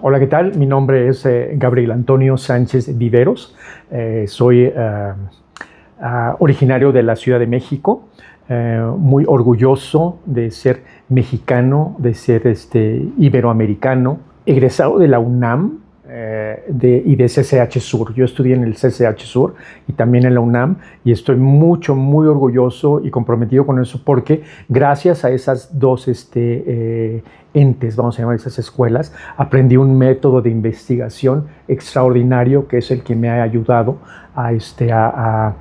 Hola, ¿qué tal? Mi nombre es Gabriel Antonio Sánchez Viveros. Soy originario de la Ciudad de México, muy orgulloso de ser mexicano, de ser iberoamericano, egresado de la UNAM y de CCH Sur. Yo estudié en el CCH Sur y también en la UNAM y estoy muy orgulloso y comprometido con eso porque gracias a esas dos entes, vamos a llamar esas escuelas, aprendí un método de investigación extraordinario que es el que me ha ayudado a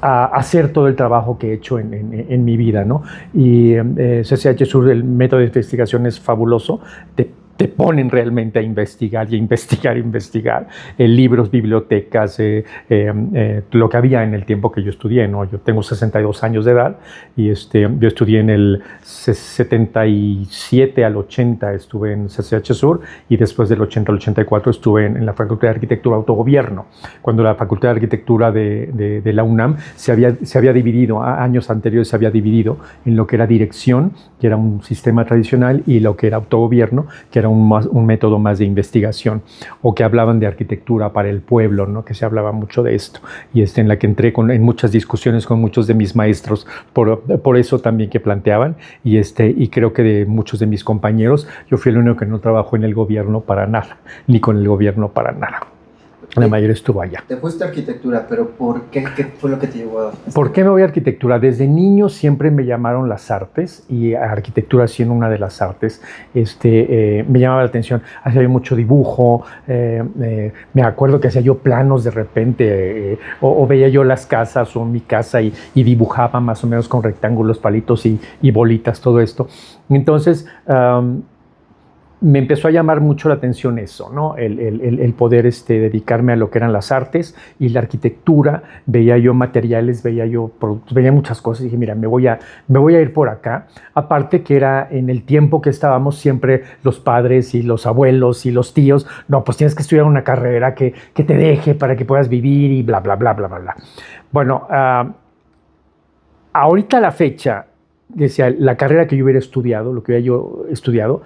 hacer todo el trabajo que he hecho en mi vida, ¿no? Y CCH Sur, el método de investigación es fabuloso. Te ponen realmente a investigar y a investigar libros, bibliotecas, lo que había en el tiempo que yo estudié, ¿no? Yo tengo 62 años de edad y yo estudié en el 77 al 80 estuve en CCH Sur y después del 80 al 84 estuve en la Facultad de Arquitectura y Autogobierno, cuando la Facultad de Arquitectura de la UNAM se había dividido, años anteriores se había dividido en lo que era dirección, que era un sistema tradicional, y lo que era autogobierno, que era un método más de investigación, o que hablaban de arquitectura para el pueblo, ¿no? Que se hablaba mucho de esto, y en la que entré en muchas discusiones con muchos de mis maestros, por eso también que planteaban, y creo que de muchos de mis compañeros, yo fui el único que no trabajó en el gobierno para nada, ni con el gobierno para nada. La mayoría estuvo allá. Te fuiste a arquitectura, pero ¿por qué? ¿Qué fue lo que te llevó a...? ¿Por qué me voy a arquitectura? Desde niño siempre me llamaron las artes, y arquitectura siendo una de las artes, me llamaba la atención. Hacía yo mucho dibujo, me acuerdo que hacía yo planos de repente, o veía yo las casas o mi casa y dibujaba más o menos con rectángulos, palitos y bolitas, todo esto. Entonces, me empezó a llamar mucho la atención eso, ¿no? El poder dedicarme a lo que eran las artes y la arquitectura. Veía yo materiales, veía muchas cosas y dije, mira, me voy a ir por acá. Aparte que era en el tiempo que estábamos siempre los padres y los abuelos y los tíos, no, pues tienes que estudiar una carrera que te deje para que puedas vivir y bla, bla, bla, bla, bla, bla. Bueno, ahorita a la fecha, decía, la carrera que yo hubiera estudiado, lo que hubiera yo estudiado,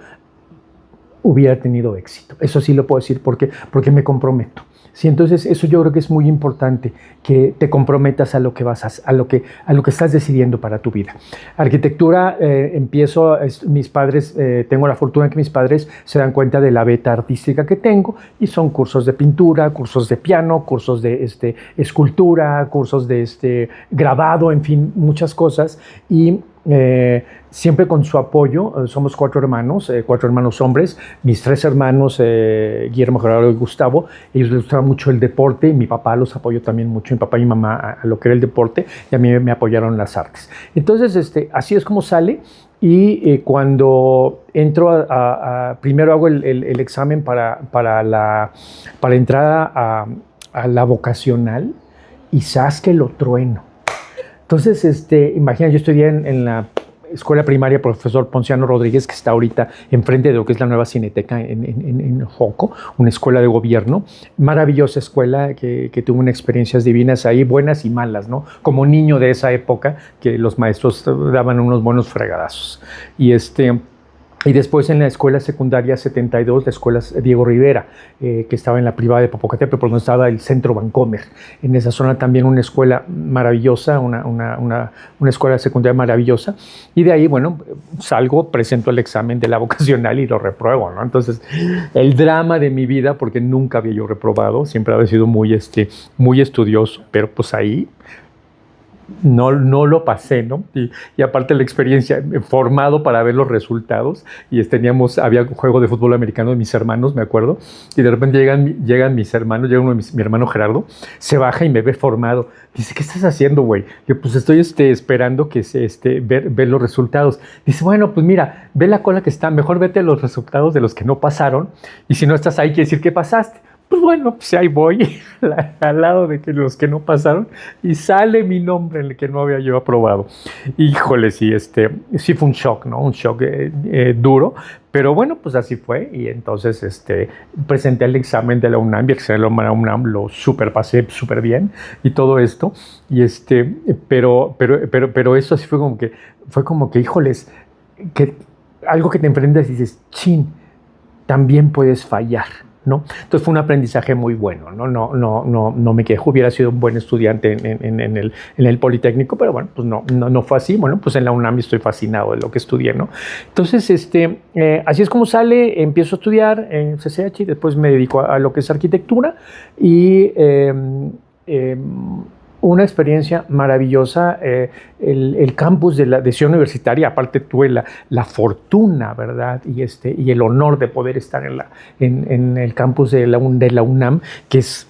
hubiera tenido éxito. Eso sí lo puedo decir porque me comprometo. Sí, entonces eso yo creo que es muy importante, que te comprometas a lo que a lo que estás decidiendo para tu vida. Arquitectura, mis padres, tengo la fortuna de que mis padres se dan cuenta de la beta artística que tengo, y son cursos de pintura, cursos de piano, cursos de escultura, cursos de grabado, en fin, muchas cosas, y siempre con su apoyo. Somos cuatro hermanos hombres. Mis tres hermanos, Guillermo, Gerardo y Gustavo, ellos les gustaba mucho el deporte, y mi papá los apoyó también mucho, mi papá y mi mamá, a lo que era el deporte, y a mí me apoyaron en las artes. Entonces, así es como sale. Y cuando entro primero hago el examen para entrar a la vocacional, y sabes que lo trueno. Entonces, imagina, yo estudié en la escuela primaria Profesor Ponciano Rodríguez, que está ahorita enfrente de lo que es la nueva Cineteca en Joco, una escuela de gobierno, maravillosa escuela que tuvo unas experiencias divinas ahí, buenas y malas, ¿no? Como niño de esa época, que los maestros daban unos buenos fregadazos. Y después en la escuela secundaria 72, la escuela Diego Rivera, que estaba en la privada de Popocatépetl, por donde estaba el Centro Vancomer. En esa zona también una escuela maravillosa, una escuela secundaria maravillosa. Y de ahí, bueno, salgo, presento el examen de la vocacional y lo repruebo, ¿no? Entonces, el drama de mi vida, porque nunca había yo reprobado, siempre había sido muy estudioso, pero pues ahí no lo pasé, ¿no? Y aparte la experiencia, formado para ver los resultados, y había un juego de fútbol americano de mis hermanos, me acuerdo, y de repente llegan mis hermanos, mi hermano Gerardo, se baja y me ve formado. Dice, ¿qué estás haciendo, güey? Yo, pues estoy esperando que ver los resultados. Dice, bueno, pues mira, ve la cola que está, mejor vete los resultados de los que no pasaron, y si no estás ahí, quiere decir que pasaste. Pues bueno, pues ahí voy, al lado de los que no pasaron, y sale mi nombre en el que no había yo aprobado. Híjole, sí, sí fue un shock, ¿no? Un shock duro, pero bueno, pues así fue. Y entonces presenté el examen de la UNAM, y el examen de la UNAM lo pasé súper bien, y todo esto. Y pero eso sí fue como que, híjoles, algo que te enfrentas y dices, chin, también puedes fallar, ¿no? Entonces fue un aprendizaje muy bueno, ¿no? No me quejo, hubiera sido un buen estudiante en el Politécnico, pero bueno, pues no fue así. Bueno, pues en la UNAM estoy fascinado de lo que estudié, ¿no? Entonces, así es como sale, empiezo a estudiar en CCH y después me dedico a lo que es arquitectura y una experiencia maravillosa, el campus de Ciudad Universitaria. Aparte tuve la fortuna, ¿verdad? Y el honor de poder estar en el campus de la UNAM, que es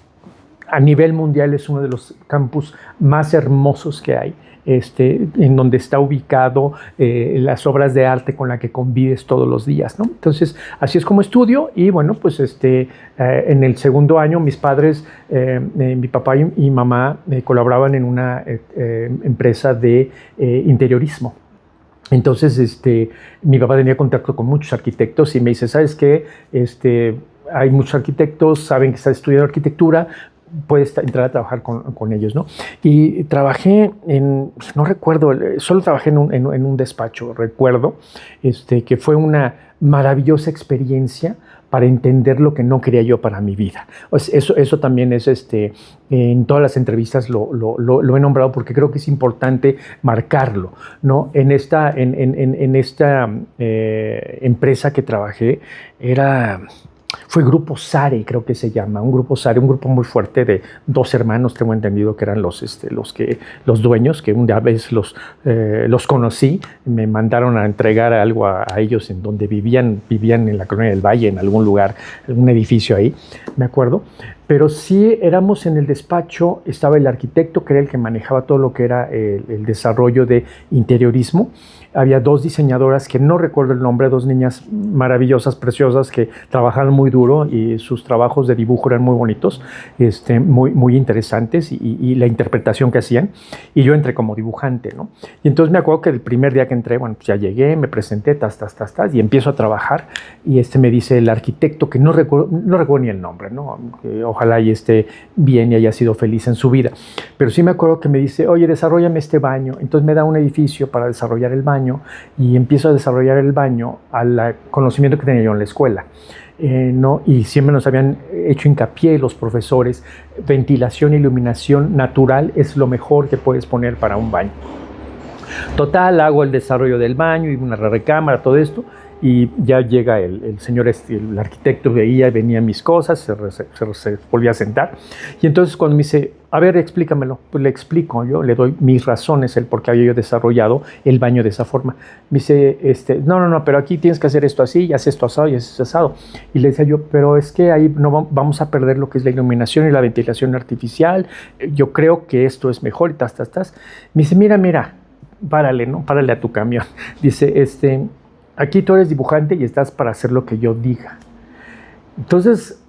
a nivel mundial es uno de los campus más hermosos que hay. En donde está ubicado las obras de arte con las que convives todos los días, ¿no? Entonces, así es como estudio y bueno, pues en el segundo año mis padres, mi papá y mamá colaboraban en una empresa de interiorismo. Entonces, mi papá tenía contacto con muchos arquitectos y me dice, ¿sabes qué? Hay muchos arquitectos, saben que estás estudiando arquitectura, puedes entrar a trabajar con ellos, ¿no? Y trabajé no recuerdo, solo trabajé en un despacho, recuerdo, que fue una maravillosa experiencia para entender lo que no quería yo para mi vida. Eso también es, en todas las entrevistas lo he nombrado porque creo que es importante marcarlo, ¿no? En esta empresa que trabajé fue Grupo Sare, creo que se llama, un grupo Sare, un grupo muy fuerte de dos hermanos, tengo entendido que eran los dueños, que una vez los conocí, me mandaron a entregar algo a ellos en donde vivían en la Colonia del Valle, en algún lugar, algún edificio ahí, me acuerdo. Pero sí éramos en el despacho, estaba el arquitecto que era el que manejaba todo lo que era el desarrollo de interiorismo. Había dos diseñadoras que no recuerdo el nombre, dos niñas maravillosas, preciosas, que trabajaban muy duro y sus trabajos de dibujo eran muy bonitos, muy interesantes y la interpretación que hacían. Y yo entré como dibujante, ¿no? Y entonces me acuerdo que el primer día que entré, bueno, pues ya llegué, me presenté, y empiezo a trabajar y me dice el arquitecto, que no recuerdo ni el nombre, ¿no? Que ojalá y esté bien y haya sido feliz en su vida. Pero sí me acuerdo que me dice, oye, desarróllame este baño. Entonces me da un edificio para desarrollar el baño y empiezo a desarrollar el baño al conocimiento que tenía yo en la escuela. ¿No? Y siempre nos habían hecho hincapié los profesores, ventilación e iluminación natural es lo mejor que puedes poner para un baño. Total, hago el desarrollo del baño y una recámara, todo esto, y ya llega el señor, el arquitecto, venía mis cosas, se volvía a sentar, y entonces cuando me dice, a ver, explícamelo, pues le explico, yo le doy mis razones, el por qué había yo desarrollado el baño de esa forma. Me dice, no, pero aquí tienes que hacer esto así, y haces esto asado, y haces asado. Y le decía yo, pero es que ahí no vamos a perder lo que es la iluminación y la ventilación artificial, yo creo que esto es mejor, y Me dice, mira, párale, ¿no? Párale a tu camión. Dice, aquí tú eres dibujante y estás para hacer lo que yo diga. Entonces,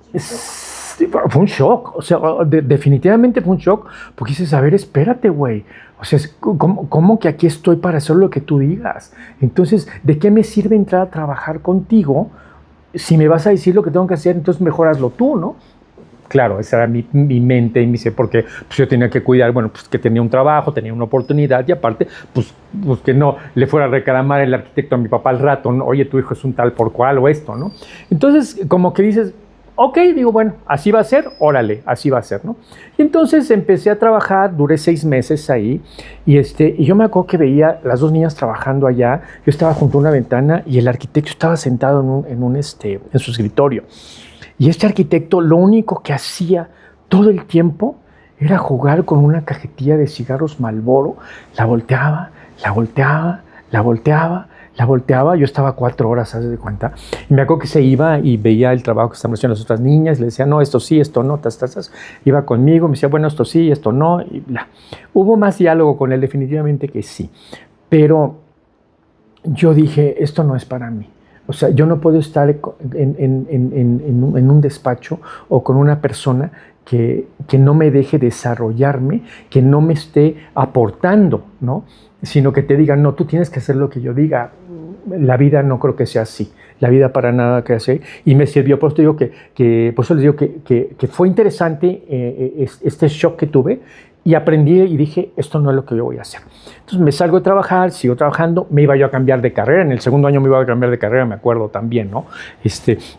fue un shock, o sea, definitivamente fue un shock, porque dices, a ver, espérate, güey, o sea, ¿cómo que aquí estoy para hacer lo que tú digas? Entonces, ¿de qué me sirve entrar a trabajar contigo si me vas a decir lo que tengo que hacer? Entonces, mejor hazlo tú, ¿no? Claro, esa era mi mente, y me dice, porque pues yo tenía que cuidar, bueno, pues que tenía un trabajo, tenía una oportunidad, y aparte, pues que no le fuera a reclamar el arquitecto a mi papá al rato, ¿no? Oye, tu hijo es un tal por cual o esto, ¿no? Entonces, como que dices, ok, digo, bueno, así va a ser, órale, así va a ser, ¿no? Y entonces empecé a trabajar, duré 6 meses ahí, y yo me acuerdo que veía las dos niñas trabajando allá, yo estaba junto a una ventana, y el arquitecto estaba sentado en su escritorio. Y este arquitecto lo único que hacía todo el tiempo era jugar con una cajetilla de cigarros Marlboro, la volteaba, yo estaba 4 horas, ¿sabes de cuenta? Y me acuerdo que se iba y veía el trabajo que estaban haciendo las otras niñas, y le decía, no, esto sí, esto no, iba conmigo, me decía, bueno, esto sí, esto no, y bla. Hubo más diálogo con él, definitivamente que sí, pero yo dije, esto no es para mí. O sea, yo no puedo estar en un despacho o con una persona que no me deje desarrollarme, que no me esté aportando, ¿no? Sino que te digan, no, tú tienes que hacer lo que yo diga. La vida no creo que sea así. La vida para nada que hace. Y me sirvió, por eso digo por eso les digo que fue interesante este shock que tuve, Y aprendí y dije, esto no es lo que yo voy a hacer. Entonces me salgo de trabajar, sigo trabajando, me iba yo a cambiar de carrera. En el segundo año me iba a cambiar de carrera, me acuerdo también, ¿no?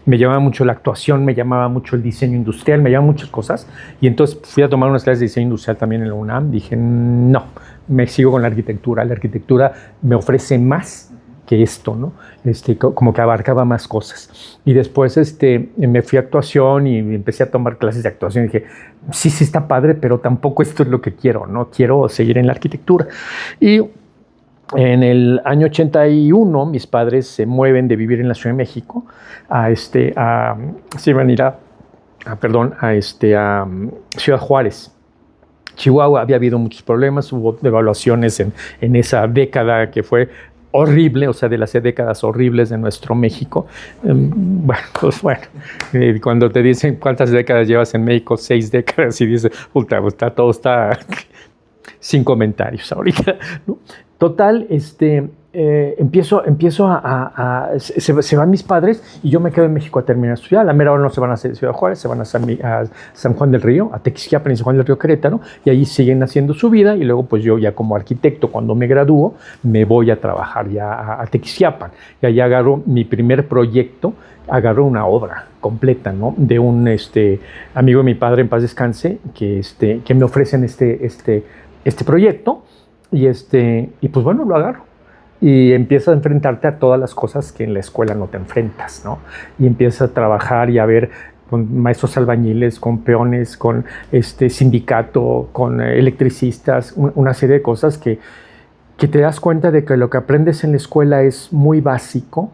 Me llamaba mucho la actuación, me llamaba mucho el diseño industrial, me llamaban muchas cosas. Y entonces fui a tomar unas clases de diseño industrial también en la UNAM. Dije, no, me sigo con la arquitectura. La arquitectura me ofrece más que esto, ¿no? Como que abarcaba más cosas. Y después me fui a actuación y empecé a tomar clases de actuación y dije, sí está padre, pero tampoco esto es lo que quiero, ¿no? Quiero seguir en la arquitectura. Y en el año 81 mis padres se mueven de vivir en la Ciudad de México se iban a ir a Ciudad Juárez. Chihuahua había habido muchos problemas, hubo devaluaciones en esa década que fue horrible, o sea, de las décadas horribles de nuestro México. Cuando te dicen cuántas décadas llevas en México, 6 décadas, y dices, puta, todo está sin comentarios ahorita, ¿no? Total, se van mis padres y yo me quedo en México a terminar su ciudad. A la mera hora no se van a Ciudad Juárez, se van a San Juan del Río, a Tequisquiapan y San Juan del Río, Querétaro, y ahí siguen haciendo su vida. Y luego pues yo ya como arquitecto, cuando me gradúo, me voy a trabajar ya a Tequisquiapan, y ahí agarro mi primer proyecto. Agarró una obra completa, ¿no? De un amigo de mi padre, en paz descanse, que me ofrecen este proyecto, y pues bueno, lo agarro. Y empiezas a enfrentarte a todas las cosas que en la escuela no te enfrentas, ¿no? Y empiezas a trabajar y a ver con maestros albañiles, con peones, con sindicato, con electricistas, una serie de cosas que te das cuenta de que lo que aprendes en la escuela es muy básico,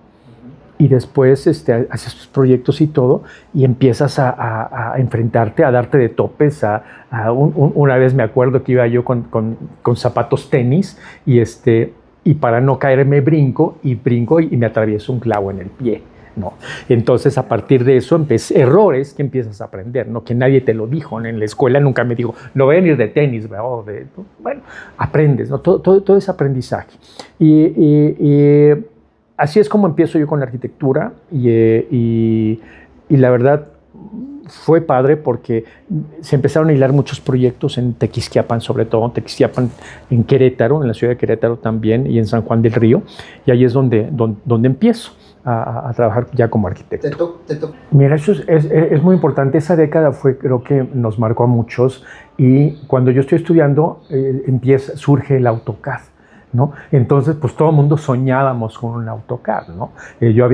y después haces tus proyectos y todo, y empiezas a enfrentarte, a darte de topes. Una vez me acuerdo que iba yo con zapatos tenis, y para no caerme brinco y me atravieso un clavo en el pie, ¿no? Entonces, a partir de eso, errores que empiezas a aprender, ¿no? Que nadie te lo dijo. En la escuela nunca me dijo, no vayan a ir de tenis, ¿no? Bueno, aprendes, ¿no? Todo es aprendizaje. Y así es como empiezo yo con la arquitectura, y la verdad fue padre porque se empezaron a hilar muchos proyectos en Tequisquiapan, sobre todo en Tequisquiapan, en Querétaro, en la ciudad de Querétaro también, y en San Juan del Río, y ahí es donde empiezo a trabajar ya como arquitecto. Mira, eso es muy importante. Esa década creo que nos marcó a muchos, y cuando yo estoy estudiando surge el AutoCAD, ¿no? Entonces, pues todo el mundo soñábamos con un AutoCAD, ¿no? Yo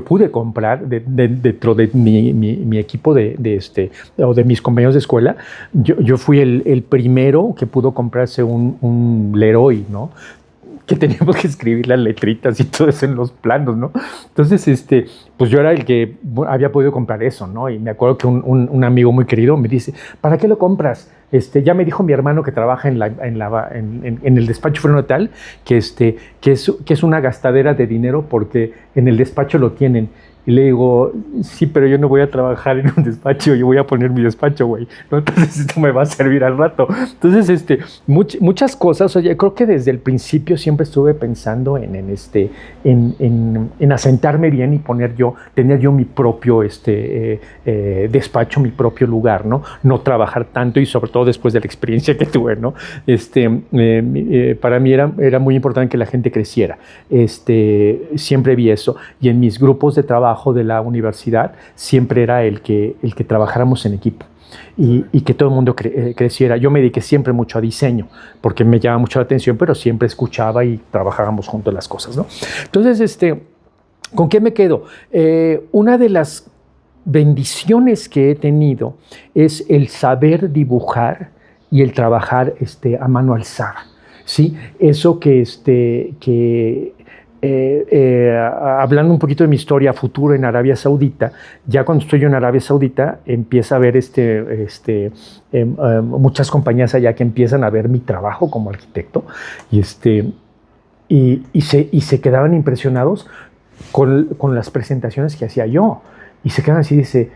pude comprar dentro de mi equipo o de mis compañeros de escuela. Yo fui el primero que pudo comprarse un Leroy, ¿no? Que teníamos que escribir las letritas y todo eso en los planos, ¿no? Entonces, pues yo era el que había podido comprar eso, ¿no? Y me acuerdo que un amigo muy querido me dice, ¿para qué lo compras? Ya me dijo mi hermano que trabaja en el despacho fulano tal, que es una gastadera de dinero porque en el despacho lo tienen. Y le digo, sí, pero yo no voy a trabajar en un despacho, yo voy a poner mi despacho, güey, ¿no? Entonces esto me va a servir al rato. Entonces, muchas cosas. Oye, creo que desde el principio siempre estuve pensando en asentarme bien y tener yo mi propio despacho, mi propio lugar, ¿no? No trabajar tanto, y sobre todo después de la experiencia que tuve, ¿no? Para mí era muy importante que la gente creciera. Siempre vi eso, y en mis grupos de trabajo de la universidad siempre era el que trabajáramos en equipo y que todo el mundo creciera. Yo me dediqué siempre mucho a diseño porque me llamaba mucho la atención, pero siempre escuchaba y trabajábamos juntos las cosas, ¿no? Entonces, ¿con qué me quedo? Una de las bendiciones que he tenido es el saber dibujar y el trabajar a mano alzada, ¿sí? Eso hablando un poquito de mi historia futuro en Arabia Saudita, ya cuando estoy yo en Arabia Saudita empieza a haber muchas compañías allá que empiezan a ver mi trabajo como arquitecto, y se quedaban impresionados con las presentaciones que hacía yo, y se quedan así, dice,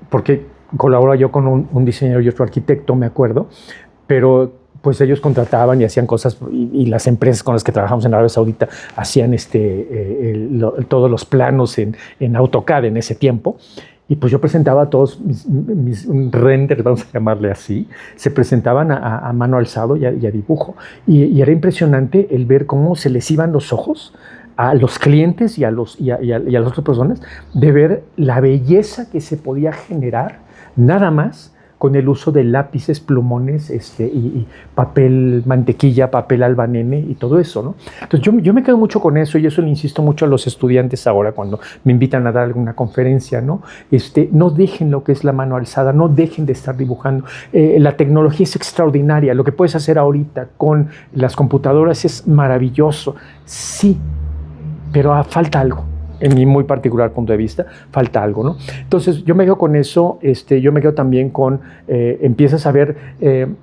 porque colaboro yo con un diseñador y otro arquitecto, me acuerdo, pero pues ellos contrataban y hacían cosas, y las empresas con las que trabajamos en Arabia Saudita hacían todos los planos en AutoCAD en ese tiempo, Y pues yo presentaba todos mis renders, vamos a llamarle así, se presentaban a mano alzado y a dibujo. Y era impresionante el ver cómo se les iban los ojos a los clientes y a las otras personas, de ver la belleza que se podía generar nada más con el uso de lápices, plumones, y papel mantequilla, papel albanene y todo eso, ¿no? Entonces yo me quedo mucho con eso, y eso le insisto mucho a los estudiantes ahora cuando me invitan a dar alguna conferencia, ¿no? No dejen lo que es la mano alzada, no dejen de estar dibujando. La tecnología es extraordinaria, lo que puedes hacer ahorita con las computadoras es maravilloso, sí, pero falta algo. En mi muy particular punto de vista, falta algo, ¿no? Entonces, yo me quedo con eso, yo me quedo también con, empiezas a ver,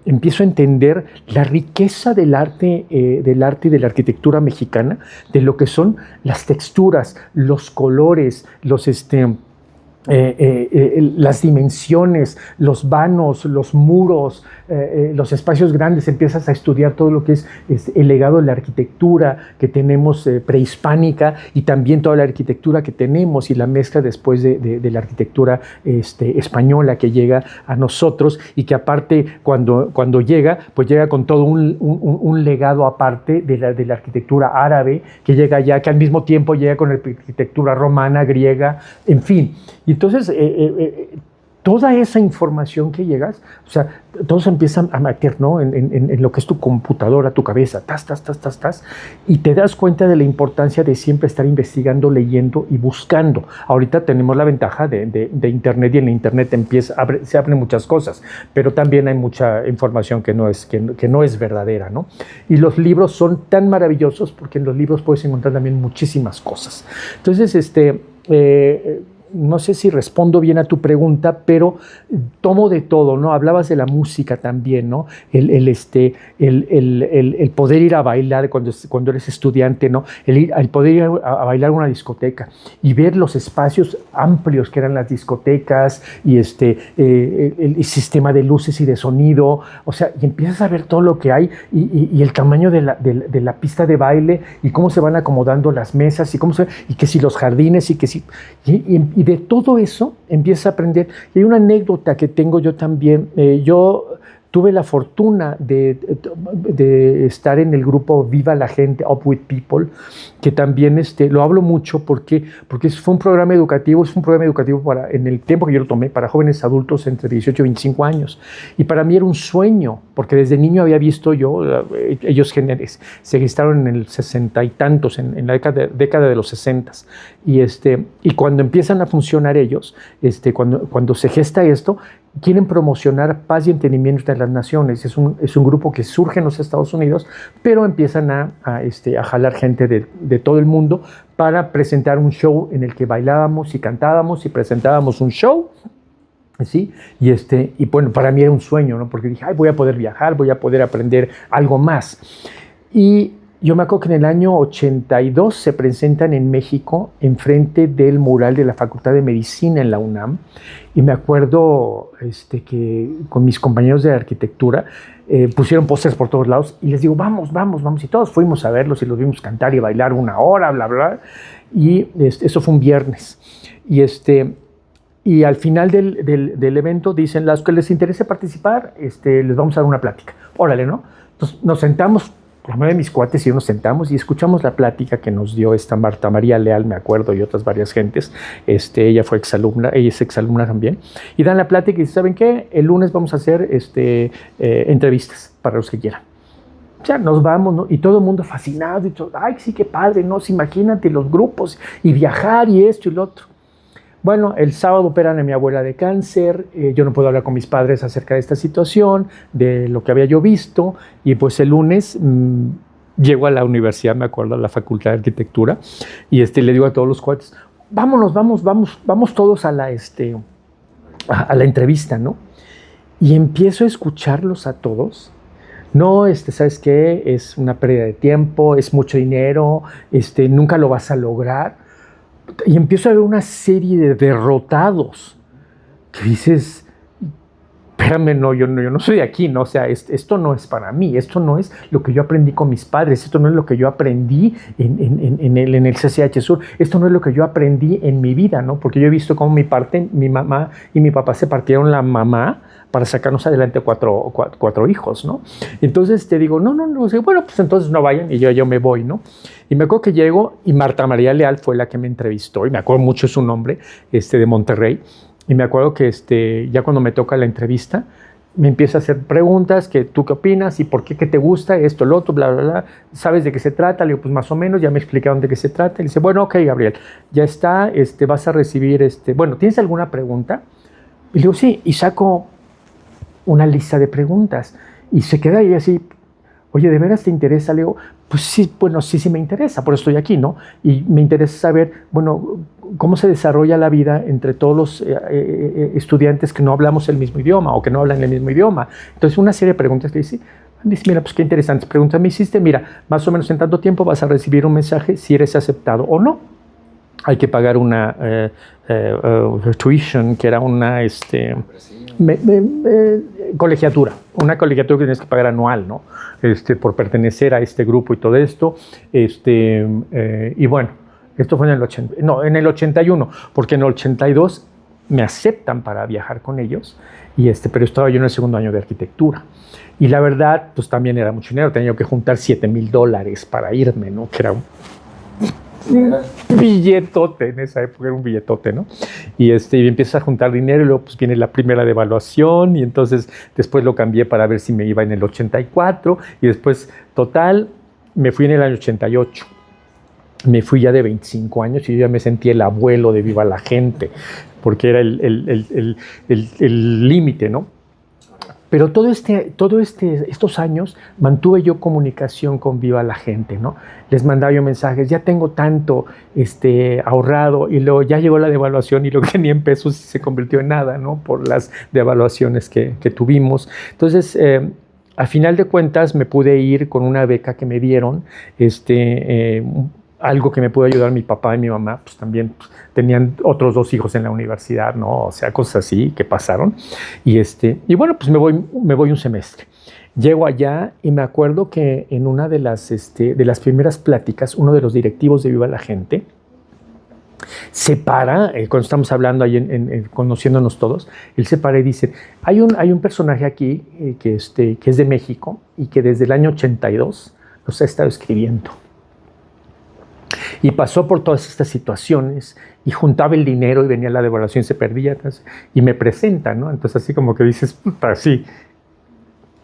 empiezo a entender la riqueza del arte y de la arquitectura mexicana, de lo que son las texturas, los colores, las dimensiones, los vanos, los muros, los espacios grandes. Empiezas a estudiar todo lo que es el legado de la arquitectura que tenemos prehispánica, y también toda la arquitectura que tenemos, y la mezcla después de la arquitectura española que llega a nosotros, y que aparte cuando llega, pues llega con todo un legado aparte de la arquitectura árabe que llega ya, que al mismo tiempo llega con la arquitectura romana, griega, en fin. Y entonces, toda esa información que llegas, o sea, todos empiezan a meter, ¿no? en lo que es tu computadora, tu cabeza, y te das cuenta de la importancia de siempre estar investigando, leyendo y buscando. Ahorita tenemos la ventaja de Internet, y en la Internet se abren muchas cosas, pero también hay mucha información que no es verdadera, ¿no? Y los libros son tan maravillosos porque en los libros puedes encontrar también muchísimas cosas. Entonces, no sé si respondo bien a tu pregunta, pero tomo de todo, ¿no? Hablabas de la música también, ¿no? El poder ir a bailar cuando eres estudiante, ¿no? El poder ir a bailar a una discoteca y ver los espacios amplios que eran las discotecas, y el sistema de luces y de sonido, o sea, y empiezas a ver todo lo que hay, y el tamaño de la pista de baile, y cómo se van acomodando las mesas, y que si los jardines, y que si... Y de todo eso empiezas a aprender. Y hay una anécdota que tengo yo también. Yo tuve la fortuna de estar en el grupo Viva la Gente, Up with People, que también lo hablo mucho porque fue un programa educativo, en el tiempo que yo lo tomé, para jóvenes adultos entre 18 y 25 años. Y para mí era un sueño, porque desde niño había visto ellos se gestaron en el 60 y tantos, en la década de los 60. Y cuando empiezan a funcionar ellos, cuando se gesta esto, quieren promocionar paz y entendimiento entre las naciones. Es un grupo que surge en los Estados Unidos, pero empiezan a jalar gente de todo el mundo para presentar un show en el que bailábamos y cantábamos y presentábamos un show. ¿Sí? Y bueno, para mí era un sueño, ¿no? Porque dije, voy a poder viajar, voy a poder aprender algo más. Y yo me acuerdo que en el año 82 se presentan en México, enfrente del mural de la Facultad de Medicina en la UNAM, y me acuerdo que con mis compañeros de arquitectura pusieron pósters por todos lados, y les digo, vamos, y todos fuimos a verlos, y los vimos cantar y bailar 1 hora, bla, bla, y eso fue un viernes, y al final del evento dicen, los que les interese participar, les vamos a dar una plática. Órale, ¿no? Entonces nos sentamos, por la mayoría de mis cuates y yo nos sentamos y escuchamos la plática que nos dio esta Marta María Leal, me acuerdo, y otras varias gentes. Ella es exalumna también. Y dan la plática y dicen, ¿saben qué? El lunes vamos a hacer entrevistas para los que quieran. O sea, nos vamos, ¿no? Y todo el mundo fascinado, y todo, ay, sí, qué padre, ¿no? Imagínate los grupos, y viajar, y esto y lo otro. Bueno, el sábado operan a mi abuela de cáncer, yo no puedo hablar con mis padres acerca de esta situación, de lo que había yo visto, y pues el lunes llego a la universidad, me acuerdo, a la Facultad de Arquitectura, y le digo a todos los cuates, vamos todos a la entrevista, ¿no? Y empiezo a escucharlos a todos. No, ¿sabes qué? Es una pérdida de tiempo, es mucho dinero, nunca lo vas a lograr. Y empiezo a ver una serie de derrotados que dices, espérame, no, yo no soy de aquí, ¿no? O sea, esto no es para mí, esto no es lo que yo aprendí con mis padres, esto no es lo que yo aprendí en el CCH Sur, esto no es lo que yo aprendí en mi vida, ¿no? Porque yo he visto cómo mi mamá y mi papá se partieron la mamá para sacarnos adelante cuatro hijos, ¿no? Entonces te digo, no, bueno, pues entonces no vayan y yo me voy, ¿no? Y me acuerdo que llego y Marta María Leal fue la que me entrevistó, y me acuerdo mucho su nombre, de Monterrey, y me acuerdo que ya cuando me toca la entrevista, me empieza a hacer preguntas, que tú qué opinas y por qué te gusta esto, lo otro, bla, bla, bla, ¿sabes de qué se trata? Le digo, pues más o menos, ya me explicaron de qué se trata. Y le dice, bueno, ok, Gabriel, ya está, vas a recibir, bueno, ¿tienes alguna pregunta? Y le digo, sí, y saco una lista de preguntas, y se queda ahí así, oye, ¿de veras te interesa? Le digo, pues sí, bueno, sí me interesa, por eso estoy aquí, ¿no? Y me interesa saber, bueno, cómo se desarrolla la vida entre todos los estudiantes que no hablamos el mismo idioma o que no hablan el mismo idioma. Entonces, una serie de preguntas que dice, mira, pues qué interesantes preguntas me hiciste, mira, más o menos en tanto tiempo vas a recibir un mensaje si eres aceptado o no. Hay que pagar una tuition, que era una colegiatura, una colegiatura que tienes que pagar anual, ¿no? Por pertenecer a este grupo y todo esto. Y bueno, esto fue en el 81, porque en el 82 me aceptan para viajar con ellos, pero estaba yo en el segundo año de arquitectura. Y la verdad, pues también era mucho dinero, tenía que juntar $7,000 para irme, ¿no? Que era un billetote, en esa época era un billetote, ¿no? Y empiezas a juntar dinero y luego pues viene la primera devaluación y entonces después lo cambié para ver si me iba en el 84 y después, total, me fui en el año 88. Me fui ya de 25 años y yo ya me sentí el abuelo de Viva la Gente, porque era el límite, ¿no? Pero estos años mantuve yo comunicación con Viva la Gente, ¿no? Les mandaba yo mensajes, ya tengo tanto ahorrado, y luego ya llegó la devaluación y lo que tenía en pesos se convirtió en nada, ¿no? Por las devaluaciones que tuvimos. Entonces, a final de cuentas, me pude ir con una beca que me dieron, algo que me pudo ayudar mi papá y mi mamá, pues también tenían otros 2 hijos en la universidad, ¿no? O sea, cosas así que pasaron. Y bueno, pues me voy un semestre. Llego allá y me acuerdo que en una de las primeras pláticas, uno de los directivos de Viva la Gente se para, cuando estamos hablando ahí conociéndonos todos, él se para y dice, hay un personaje aquí que es de México y que desde el año 82 nos ha estado escribiendo. Y pasó por todas estas situaciones y juntaba el dinero y venía la devaluación y se perdía y me presenta, ¿no? Entonces así como que dices, puta, sí,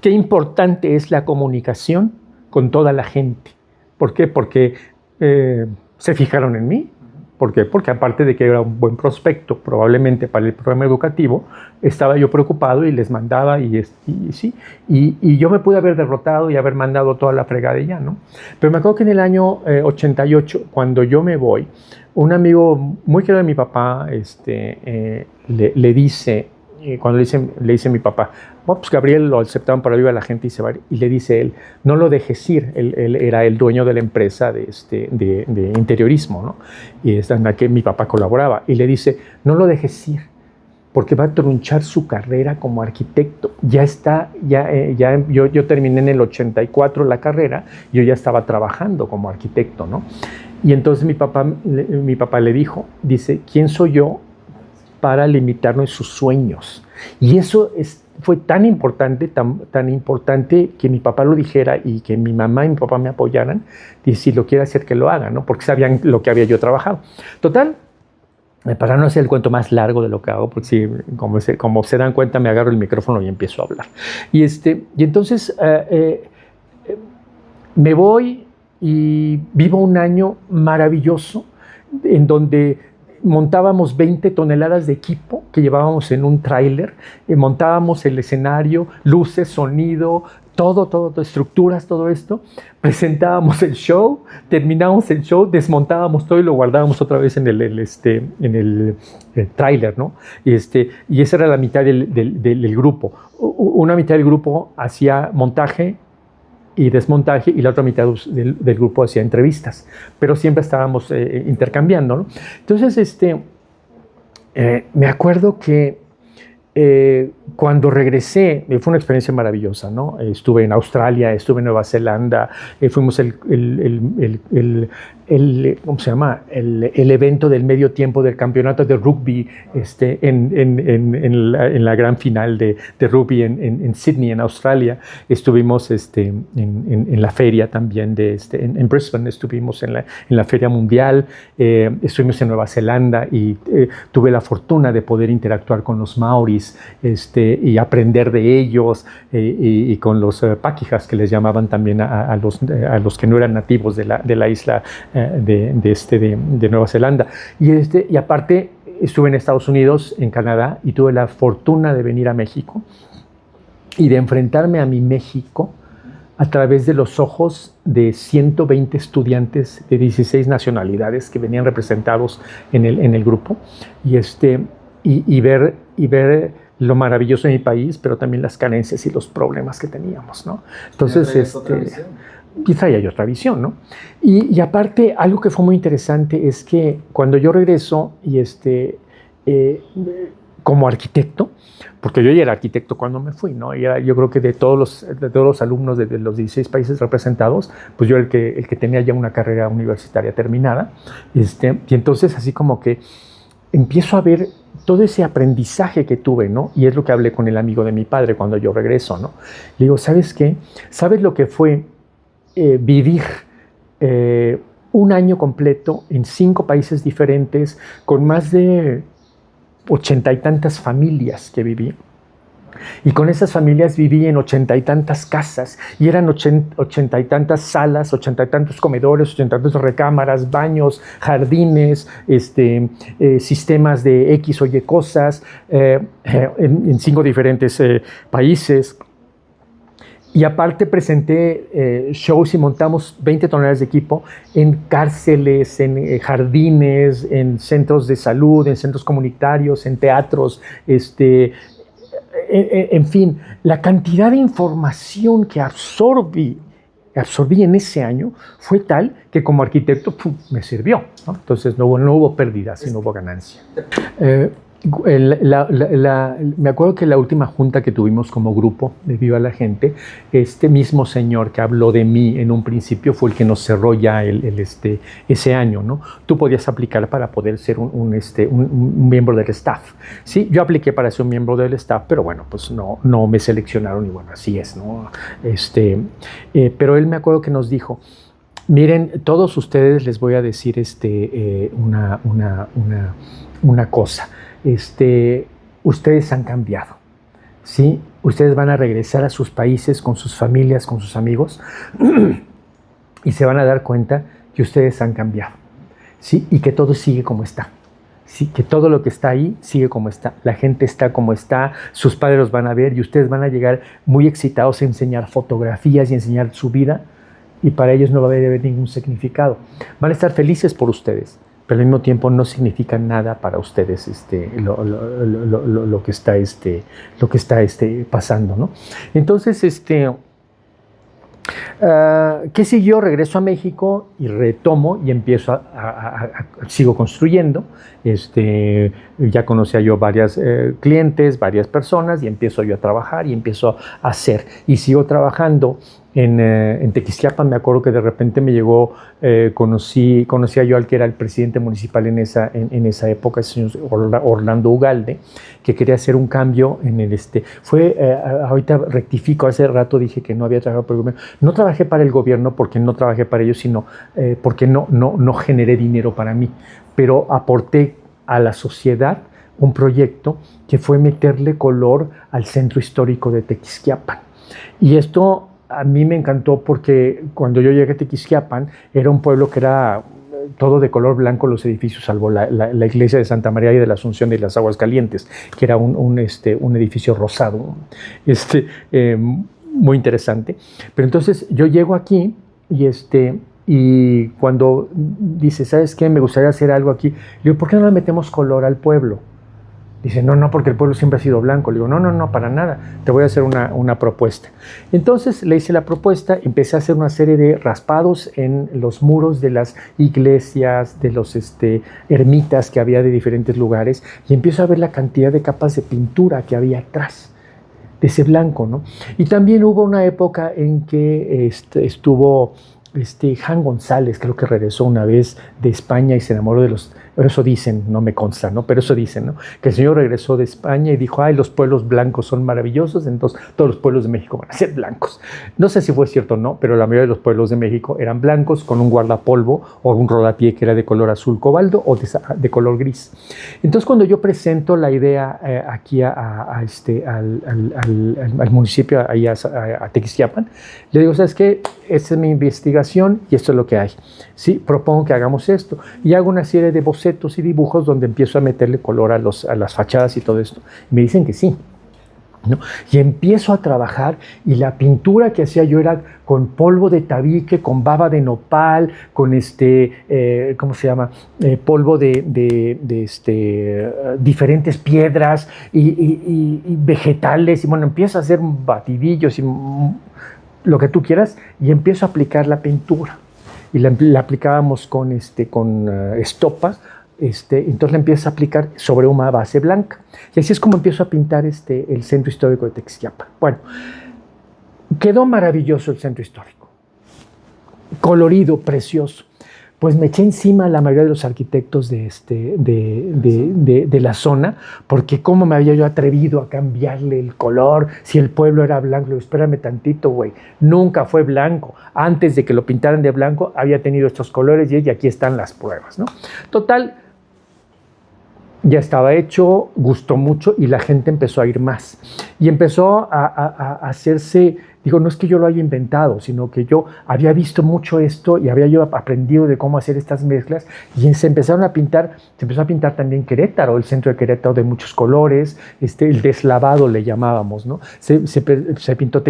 qué importante es la comunicación con toda la gente. ¿Por qué? Porque se fijaron en mí. ¿Por qué? Porque aparte de que era un buen prospecto probablemente para el programa educativo, estaba yo preocupado y les mandaba y yo me pude haber derrotado y haber mandado toda la fregada ya, ¿no? Pero me acuerdo que en el año 88, cuando yo me voy, un amigo muy querido de mi papá le dice, cuando le dice mi papá, bueno, pues Gabriel lo aceptaron para Viva la Gente y se va, y le dice él, no lo dejes ir, él era el dueño de la empresa de interiorismo, ¿no? Y en la que mi papá colaboraba, y le dice, no lo dejes ir, porque va a trunchar su carrera como arquitecto. Ya está, yo terminé en el 84 la carrera, yo ya estaba trabajando como arquitecto, ¿no? Y entonces mi papá le dijo, dice, ¿quién soy yo para limitarnos sus sueños? Y eso fue tan importante, tan importante que mi papá lo dijera y que mi mamá y mi papá me apoyaran, y si lo quiere hacer que lo haga, ¿no? Porque sabían lo que había yo trabajado. Total, para no hacer el cuento más largo de lo que hago, porque si, como se dan cuenta, me agarro el micrófono y empiezo a hablar. Y entonces me voy y vivo un año maravilloso en donde montábamos 20 toneladas de equipo que llevábamos en un tráiler, montábamos el escenario, luces, sonido, todo, estructuras, todo esto, presentábamos el show, terminábamos el show, desmontábamos todo y lo guardábamos otra vez en el tráiler, ¿no? Y esa era la mitad del grupo. Una mitad del grupo hacía montaje y desmontaje, y la otra mitad del grupo hacía entrevistas, pero siempre estábamos intercambiando, me acuerdo que cuando regresé, fue una experiencia maravillosa, ¿no? Estuve en Australia, estuve en Nueva Zelanda, fuimos ¿cómo se llama? El evento del medio tiempo del campeonato de rugby en la gran final de rugby en Sydney, en Australia. Estuvimos en la feria también en Brisbane, estuvimos en la feria mundial, estuvimos en Nueva Zelanda y tuve la fortuna de poder interactuar con los maoris y aprender de ellos y con los pakihas, que les llamaban también a los que no eran nativos de la isla de Nueva Zelanda. Y aparte estuve en Estados Unidos, en Canadá, y tuve la fortuna de venir a México y de enfrentarme a mi México a través de los ojos de 120 estudiantes de 16 nacionalidades que venían representados en el grupo, y ver lo maravilloso de mi país, pero también las carencias y los problemas que teníamos, ¿no? Entonces, quizá hay otra visión, ¿no? Y aparte, algo que fue muy interesante es que cuando yo regreso como arquitecto, porque yo ya era arquitecto cuando me fui, ¿no? Yo creo que de todos los alumnos de los 16 países representados, pues yo el que tenía ya una carrera universitaria terminada, y entonces así como que empiezo a ver todo ese aprendizaje que tuve, ¿no? Y es lo que hablé con el amigo de mi padre cuando yo regreso, ¿no? Le digo, ¿sabes qué? ¿Sabes lo que fue vivir un año completo en 5 países diferentes, con más de 80 y tantas familias que viví? Y con esas familias viví en 80 y tantas casas, y eran 80 y tantas salas, 80 y tantos comedores, 80 y tantas recámaras, baños, jardines, sistemas de X o Y cosas, en 5 diferentes países. Y aparte presenté shows y montamos 20 toneladas de equipo en cárceles, en jardines, en centros de salud, en centros comunitarios, en teatros, en fin, la cantidad de información que absorbí en ese año fue tal que como arquitecto me sirvió, ¿no? Entonces no hubo pérdida, sino hubo ganancia. Me acuerdo que la última junta que tuvimos como grupo de Viva la Gente, este mismo señor que habló de mí en un principio fue el que nos cerró ya ese año, ¿no? Tú podías aplicar para poder ser un miembro del staff. Sí, yo apliqué para ser un miembro del staff, pero bueno, pues no me seleccionaron, y bueno, así es, ¿no? Pero él, me acuerdo que nos dijo: miren, todos ustedes, les voy a decir una cosa. Ustedes han cambiado, ¿sí? Ustedes van a regresar a sus países con sus familias, con sus amigos, y se van a dar cuenta que ustedes han cambiado, ¿sí? Y que todo sigue como está, ¿sí? Que todo lo que está ahí sigue como está, la gente está como está, sus padres los van a ver y ustedes van a llegar muy excitados a enseñar fotografías y enseñar su vida, y para ellos no va a haber ningún significado. Van a estar felices por ustedes, pero al mismo tiempo no significa nada para ustedes lo que está pasando, ¿no? Entonces, ¿qué siguió? Regreso a México y retomo y empiezo sigo construyendo. Ya conocía yo varios clientes, varias personas, y empiezo yo a trabajar y empiezo a hacer. Y sigo trabajando en Tequisquiapan. Me acuerdo que de repente me llegó, conocía yo al que era el presidente municipal en esa época, el señor Orlando Ugalde, que quería hacer un cambio en ahorita rectifico, hace rato dije que no había trabajado para el gobierno. No trabajé para el gobierno porque no trabajé para ellos, sino porque no generé dinero para mí, pero aporté a la sociedad un proyecto que fue meterle color al centro histórico de Tequisquiapan. Y esto a mí me encantó porque cuando yo llegué a Tequisquiapan era un pueblo que era todo de color blanco, los edificios, salvo la iglesia de Santa María y de la Asunción de las Aguascalientes, que era un edificio rosado, muy interesante. Pero entonces yo llego aquí y cuando dice, ¿sabes qué? Me gustaría hacer algo aquí. Le digo, ¿por qué no le metemos color al pueblo? Dice, no, porque el pueblo siempre ha sido blanco. Le digo, no, para nada. Te voy a hacer una propuesta. Entonces le hice la propuesta, empecé a hacer una serie de raspados en los muros de las iglesias, de los ermitas que había de diferentes lugares, y empiezo a ver la cantidad de capas de pintura que había atrás. de ese blanco, ¿no? Y también hubo una época en que estuvo Jan González, creo que regresó una vez de España y se enamoró de los, eso dicen, no me consta, ¿no? Pero eso dicen, ¿no? Que el señor regresó de España y dijo, ay, los pueblos blancos son maravillosos, entonces todos los pueblos de México van a ser blancos. No sé si fue cierto o no, pero la mayoría de los pueblos de México eran blancos con un guardapolvo o un rodapié que era de color azul cobalto o de color gris. Entonces, cuando yo presento la idea aquí al municipio, ahí a Tequisquiapan, le digo, ¿sabes qué? Esta es mi investigación y esto es lo que hay. Sí, propongo que hagamos esto. Y hago una serie de bocetos y dibujos donde empiezo a meterle color a las fachadas y todo esto. Y me dicen que sí, ¿no? Y empiezo a trabajar y la pintura que hacía yo era con polvo de tabique, con baba de nopal, con ¿cómo se llama? Polvo de diferentes piedras y vegetales. Y bueno, empiezo a hacer batidillos y lo que tú quieras y empiezo a aplicar la pintura. Y la aplicábamos con estopa. Entonces la empiezo a aplicar sobre una base blanca. Y así es como empiezo a pintar el centro histórico de Tequisquiapan. Bueno, quedó maravilloso el centro histórico. Colorido, precioso. Pues me eché encima a la mayoría de los arquitectos de la zona, porque cómo me había yo atrevido a cambiarle el color si el pueblo era blanco. Le digo, espérame tantito, güey, nunca fue blanco. Antes de que lo pintaran de blanco había tenido estos colores y aquí están las pruebas, ¿no? Total, ya estaba hecho, gustó mucho y la gente empezó a ir más. Y empezó a hacerse, digo, no es que yo lo haya inventado, sino que yo había visto mucho esto y había yo aprendido de cómo hacer estas mezclas y se empezó a pintar también Querétaro, el centro de Querétaro de muchos colores, el deslavado le llamábamos, ¿no? Se pintó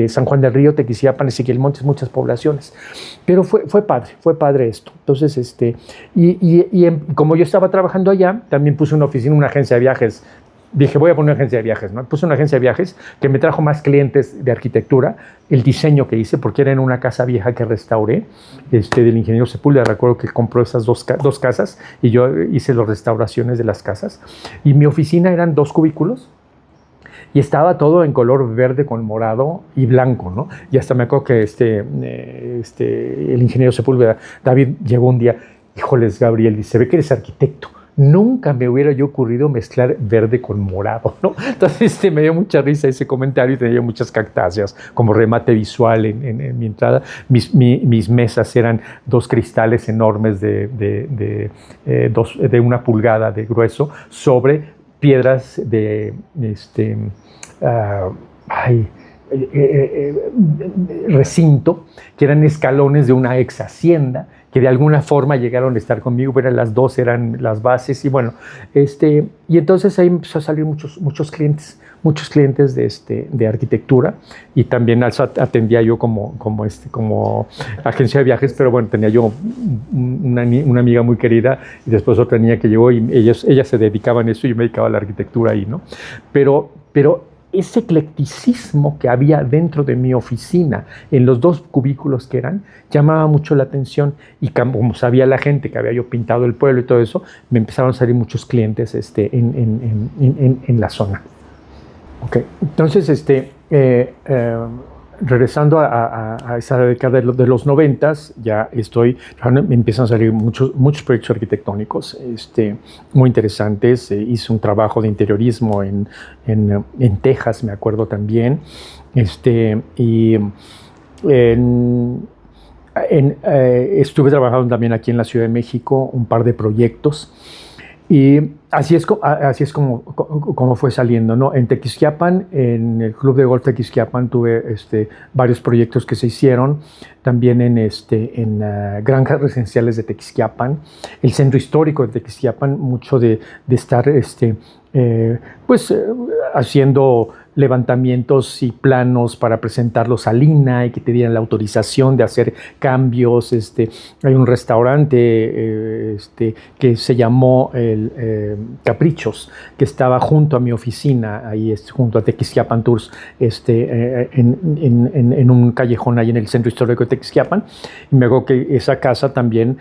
San Juan del Río, Tequisquiapan, Ezequiel Montes, muchas poblaciones. Pero fue padre esto. Entonces, como yo estaba trabajando allá, también puse una oficina, una agencia de viajes. Dije, voy a poner una agencia de viajes, ¿no? Puse una agencia de viajes que me trajo más clientes de arquitectura, el diseño que hice, porque era en una casa vieja que restauré, del ingeniero Sepúlveda. Recuerdo que compró esas dos casas y yo hice las restauraciones de las casas. Y mi oficina eran 2 cubículos y estaba todo en color verde con morado y blanco, ¿no? Y hasta me acuerdo que el ingeniero Sepúlveda, David, llegó un día, híjoles, Gabriel, dice, ve que eres arquitecto. Nunca me hubiera yo ocurrido mezclar verde con morado, ¿no? Entonces me dio mucha risa ese comentario y tenía muchas cactáceas como remate visual en mi entrada. Mis mesas eran 2 cristales enormes de 1 pulgada de grueso sobre piedras de recinto, que eran escalones de una ex hacienda, que de alguna forma llegaron a estar conmigo, pero las 2 eran las bases, y bueno, y entonces ahí empezó a salir muchos clientes de arquitectura, y también atendía yo como agencia de viajes, pero bueno, tenía yo una amiga muy querida, y después otra niña que llegó, y ellas se dedicaban a eso, y yo me dedicaba a la arquitectura ahí, ¿no? Pero ese eclecticismo que había dentro de mi oficina, en los 2 cubículos que eran, llamaba mucho la atención, y como sabía la gente que había yo pintado el pueblo y todo eso, me empezaron a salir muchos clientes en la zona. Okay. Entonces, regresando a esa década de los 90s, me empiezan a salir muchos proyectos arquitectónicos muy interesantes. Hice un trabajo de interiorismo en Texas, me acuerdo también, estuve trabajando también aquí en la Ciudad de México un par de proyectos. Y así es como fue saliendo, ¿no? En Tequisquiapan, en el Club de Golf Tequisquiapan, tuve varios proyectos que se hicieron. También en granjas residenciales de Tequisquiapan, el centro histórico de Tequisquiapan, mucho de estar haciendo levantamientos y planos para presentarlos a Lina y que te dieran la autorización de hacer cambios. Hay un restaurante que se llamó Caprichos, que estaba junto a mi oficina, ahí junto a Tequisquiapan Tours, en un callejón ahí en el centro histórico de Tequisquiapan. Y me acuerdo que esa casa también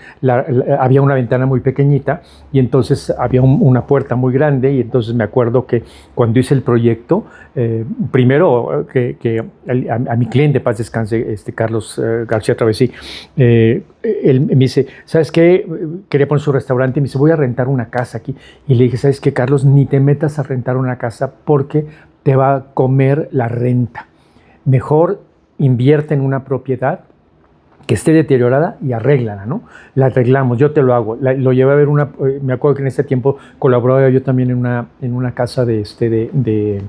había una ventana muy pequeñita y entonces había una puerta muy grande, y entonces me acuerdo que cuando hice el proyecto primero a mi cliente, paz descanse, Carlos García Travesí, él me dice, ¿sabes qué? Quería poner su restaurante y me dice, voy a rentar una casa aquí. Y le dije, ¿sabes qué, Carlos? Ni te metas a rentar una casa porque te va a comer la renta. Mejor invierte en una propiedad que esté deteriorada y arréglala, ¿no? La arreglamos, yo te lo hago. Lo llevé a ver me acuerdo que en ese tiempo colaboraba yo también en una casa de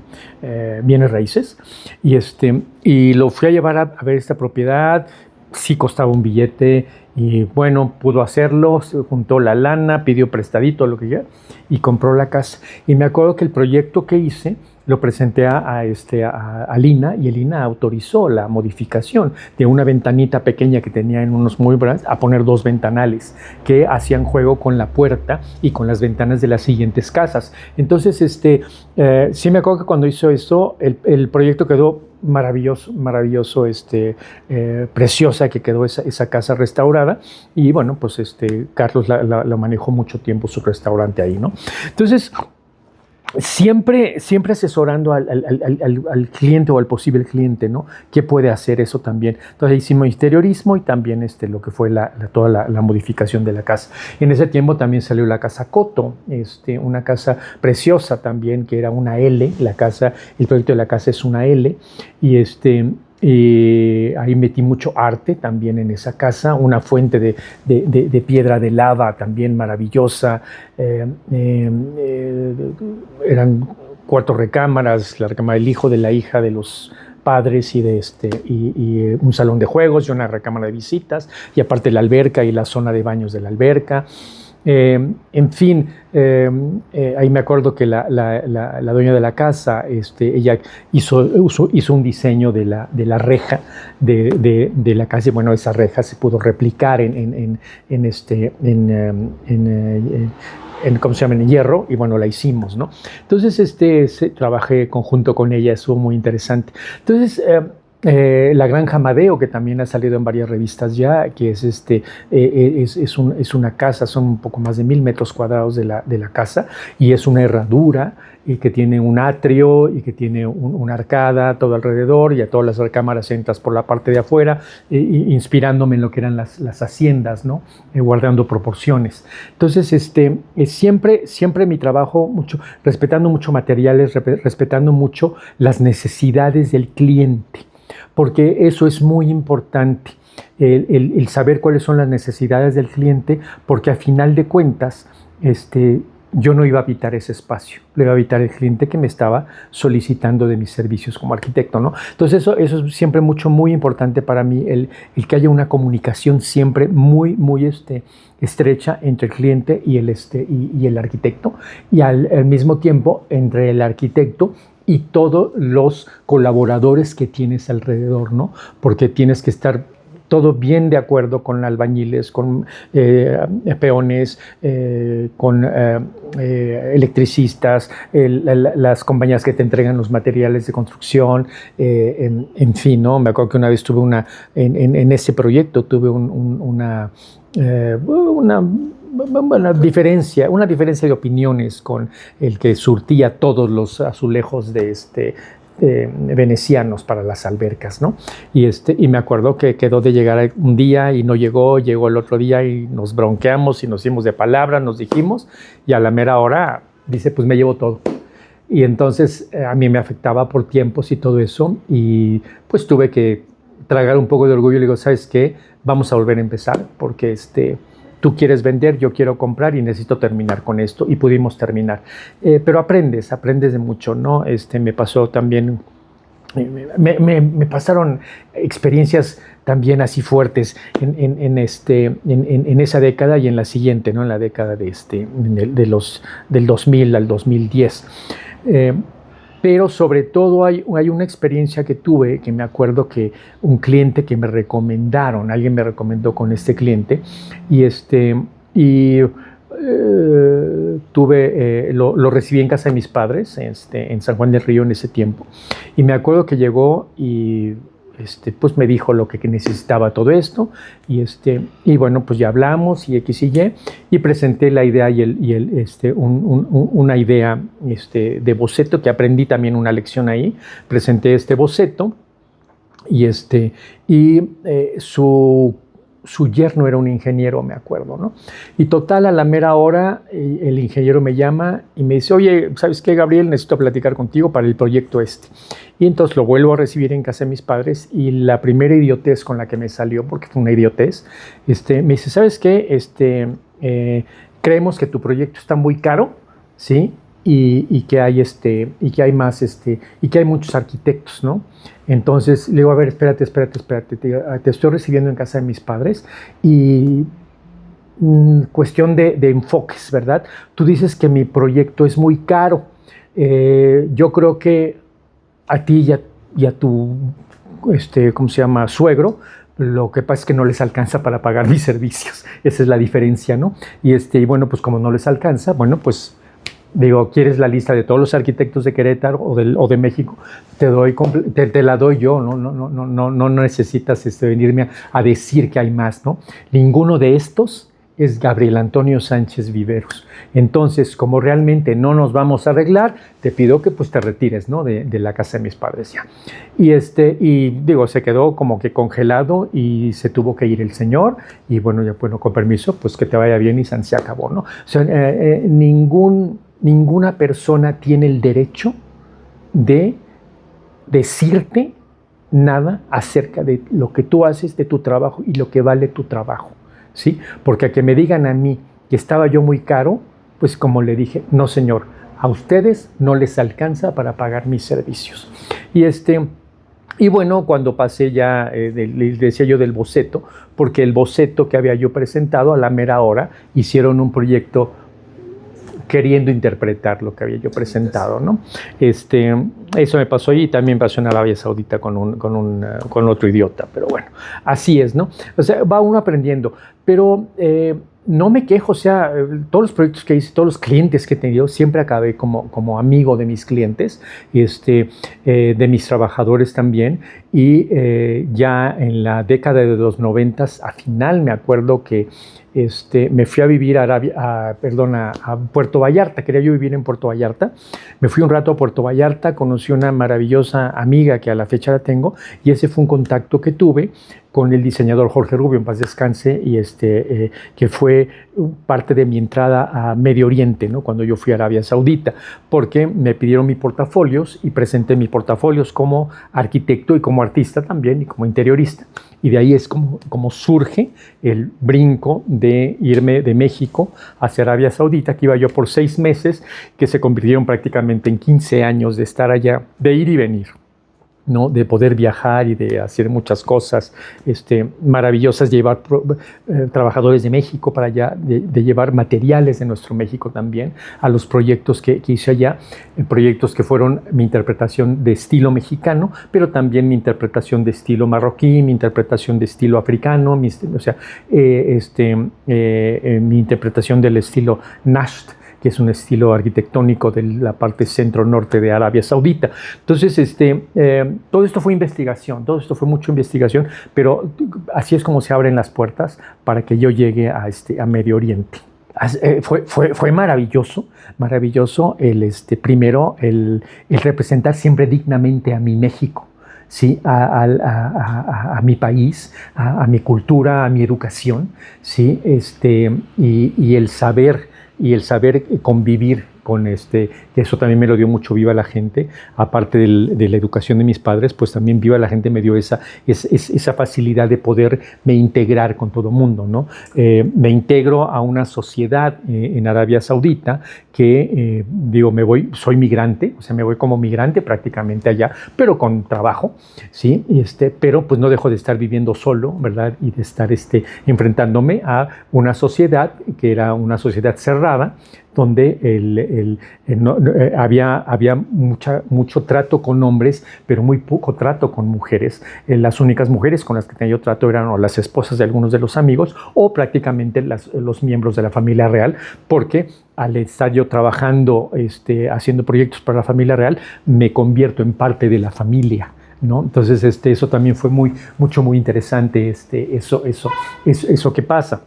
bienes raíces y lo fui a llevar a ver esta propiedad. Sí costaba un billete y bueno, pudo hacerlo, se juntó la lana, pidió prestadito, lo que sea, y compró la casa. Y me acuerdo que el proyecto que hice lo presenté a Lina y el Lina autorizó la modificación de una ventanita pequeña que tenía en unos muebles a poner 2 ventanales que hacían juego con la puerta y con las ventanas de las siguientes casas. Entonces, sí me acuerdo que cuando hizo esto, el proyecto quedó maravilloso, preciosa que quedó esa casa restaurada y bueno, pues Carlos la manejó mucho tiempo su restaurante ahí, ¿no? Entonces, siempre asesorando al cliente o al posible cliente, ¿no? ¿Qué puede hacer eso también? Entonces hicimos interiorismo y también lo que fue toda la modificación de la casa. En ese tiempo también salió la casa Coto, una casa preciosa también, que era una L, el proyecto de la casa es una L, y ahí metí mucho arte también en esa casa, una fuente de piedra de lava también maravillosa. Eran 4 recámaras, la recámara del hijo, de la hija, de los padres y un salón de juegos y una recámara de visitas, y aparte la alberca y la zona de baños de la alberca. En fin, ahí me acuerdo que la dueña de la casa, ella hizo un diseño de la reja de la casa, y bueno, esa reja se pudo replicar en ¿cómo se llama? En hierro, y bueno, la hicimos, ¿no? Entonces, trabajé conjunto con ella, estuvo muy interesante. Entonces, La Granja Amadeo, que también ha salido en varias revistas ya, que es una casa, son un poco más de 1000 metros cuadrados de la casa, y es una herradura, y que tiene un atrio, y que tiene una arcada todo alrededor, y a todas las recámaras entras por la parte de afuera, inspirándome en lo que eran las haciendas, ¿no? Guardando proporciones. Entonces, siempre mi trabajo, respetando mucho materiales, respetando mucho las necesidades del cliente, porque eso es muy importante, el saber cuáles son las necesidades del cliente, porque a final de cuentas, yo no iba a habitar ese espacio, lo iba a habitar el cliente que me estaba solicitando de mis servicios como arquitecto, ¿no? Entonces eso es siempre muy importante para mí, el que haya una comunicación siempre muy estrecha entre el cliente y el arquitecto, y al mismo tiempo entre el arquitecto y todos los colaboradores que tienes alrededor, ¿no? Porque tienes que estar todo bien de acuerdo con albañiles, con peones, con electricistas, las compañías que te entregan los materiales de construcción, en fin, ¿no? Me acuerdo que una vez tuve en ese proyecto tuve una diferencia de opiniones con el que surtía todos los azulejos venecianos para las albercas, ¿no? Y me acuerdo que quedó de llegar un día y no llegó el otro día, y nos bronqueamos y nos dimos de palabra, nos dijimos, y a la mera hora dice, pues me llevo todo. Y entonces a mí me afectaba por tiempos y todo eso, y pues tuve que tragar un poco de orgullo. Le digo, ¿sabes qué? Vamos a volver a empezar, porque tú quieres vender, yo quiero comprar y necesito terminar con esto, y pudimos terminar. Pero aprendes de mucho, ¿no? Me pasó también, me pasaron experiencias también así fuertes en esa década y en la siguiente, ¿no? En la década del 2000 al 2010. Pero sobre todo hay una experiencia que tuve, que me acuerdo que un cliente que me recomendaron, alguien me recomendó con este cliente, lo recibí en casa de mis padres, en San Juan del Río en ese tiempo, y me acuerdo que llegó y pues me dijo lo que necesitaba todo esto y bueno, pues ya hablamos y X y presenté la idea una idea de boceto que aprendí también una lección ahí. Presenté este boceto y su yerno era un ingeniero, me acuerdo, ¿no? Y total, a la mera hora, el ingeniero me llama y me dice, oye, ¿sabes qué, Gabriel? Necesito platicar contigo para el proyecto este. Y entonces lo vuelvo a recibir en casa de mis padres y la primera idiotez con la que me salió, porque fue una idiotez, me dice, ¿sabes qué? Creemos que tu proyecto está muy caro, ¿sí? Y que hay y que hay muchos arquitectos, ¿no? Entonces le digo, a ver, espérate, te estoy recibiendo en casa de mis padres y cuestión de enfoques, ¿verdad? Tú dices que mi proyecto es muy caro. Yo creo que a ti y a tu, ¿cómo se llama? Suegro, lo que pasa es que no les alcanza para pagar mis servicios. Esa es la diferencia, ¿no? Y bueno, pues como no les alcanza, bueno, pues digo, ¿quieres la lista de todos los arquitectos de Querétaro o de México? Te la doy yo, no necesitas venirme a decir que hay más, ¿no? Ninguno de estos es Gabriel Antonio Sánchez Viveros. Entonces, como realmente no nos vamos a arreglar, te pido que pues te retires, ¿no? de la casa de mis padres ya. Y digo, se quedó como que congelado y se tuvo que ir el señor y bueno, ya bueno, con permiso, pues que te vaya bien y se acabó, ¿no? O sea, ninguna persona tiene el derecho de decirte nada acerca de lo que tú haces, de tu trabajo y lo que vale tu trabajo, ¿sí? Porque a que me digan a mí que estaba yo muy caro, pues como le dije, no señor, a ustedes no les alcanza para pagar mis servicios. Y bueno, cuando pasé ya, les decía yo del boceto, porque el boceto que había yo presentado a la mera hora hicieron un proyecto queriendo interpretar lo que había yo presentado, ¿no? Eso me pasó y también pasó en Arabia Saudita con otro idiota, pero bueno, así es, ¿no? O sea, va uno aprendiendo, pero no me quejo, o sea, todos los proyectos que hice, todos los clientes que he tenido, siempre acabé como amigo de mis clientes, de mis trabajadores también, y ya en la década de los 90s, a final me acuerdo que me fui a vivir a Puerto Vallarta, quería yo vivir en Puerto Vallarta, me fui un rato a Puerto Vallarta, conocí una maravillosa amiga que a la fecha la tengo y ese fue un contacto que tuve con el diseñador Jorge Rubio, en paz descanse, y que fue parte de mi entrada a Medio Oriente, ¿no? Cuando yo fui a Arabia Saudita, porque me pidieron mis portafolios y presenté mis portafolios como arquitecto y como artista también y como interiorista. Y de ahí es como surge el brinco de irme de México hacia Arabia Saudita, que iba yo por 6 meses, que se convirtieron prácticamente en 15 años de estar allá, de ir y venir, ¿no? De poder viajar y de hacer muchas cosas maravillosas, llevar trabajadores de México para allá, de llevar materiales de nuestro México también a los proyectos que hice allá, proyectos que fueron mi interpretación de estilo mexicano, pero también mi interpretación de estilo marroquí, mi interpretación de estilo africano, mi interpretación del estilo Nasht, que es un estilo arquitectónico de la parte centro-norte de Arabia Saudita. Entonces, todo esto fue investigación, todo esto fue mucha investigación, pero así es como se abren las puertas para que yo llegue a Medio Oriente. Fue maravilloso primero el representar siempre dignamente a mi México, ¿sí? a mi país, a mi cultura, a mi educación, ¿sí? Y el saber convivir con que eso también me lo dio mucho Viva la Gente, aparte de la educación de mis padres, pues también Viva la Gente me dio esa facilidad de poderme integrar con todo el mundo, ¿no? Me integro a una sociedad en Arabia Saudita que, soy migrante, o sea, me voy como migrante prácticamente allá, pero con trabajo, ¿sí? Pero pues no dejo de estar viviendo solo, ¿verdad? Y de estar enfrentándome a una sociedad que era una sociedad cerrada, donde había mucho trato con hombres, pero muy poco trato con mujeres. Las únicas mujeres con las que tenía yo trato eran o las esposas de algunos de los amigos o prácticamente los miembros de la familia real, porque al estar yo trabajando, haciendo proyectos para la familia real, me convierto en parte de la familia ¿no? Entonces, eso también fue muy interesante, eso que pasa.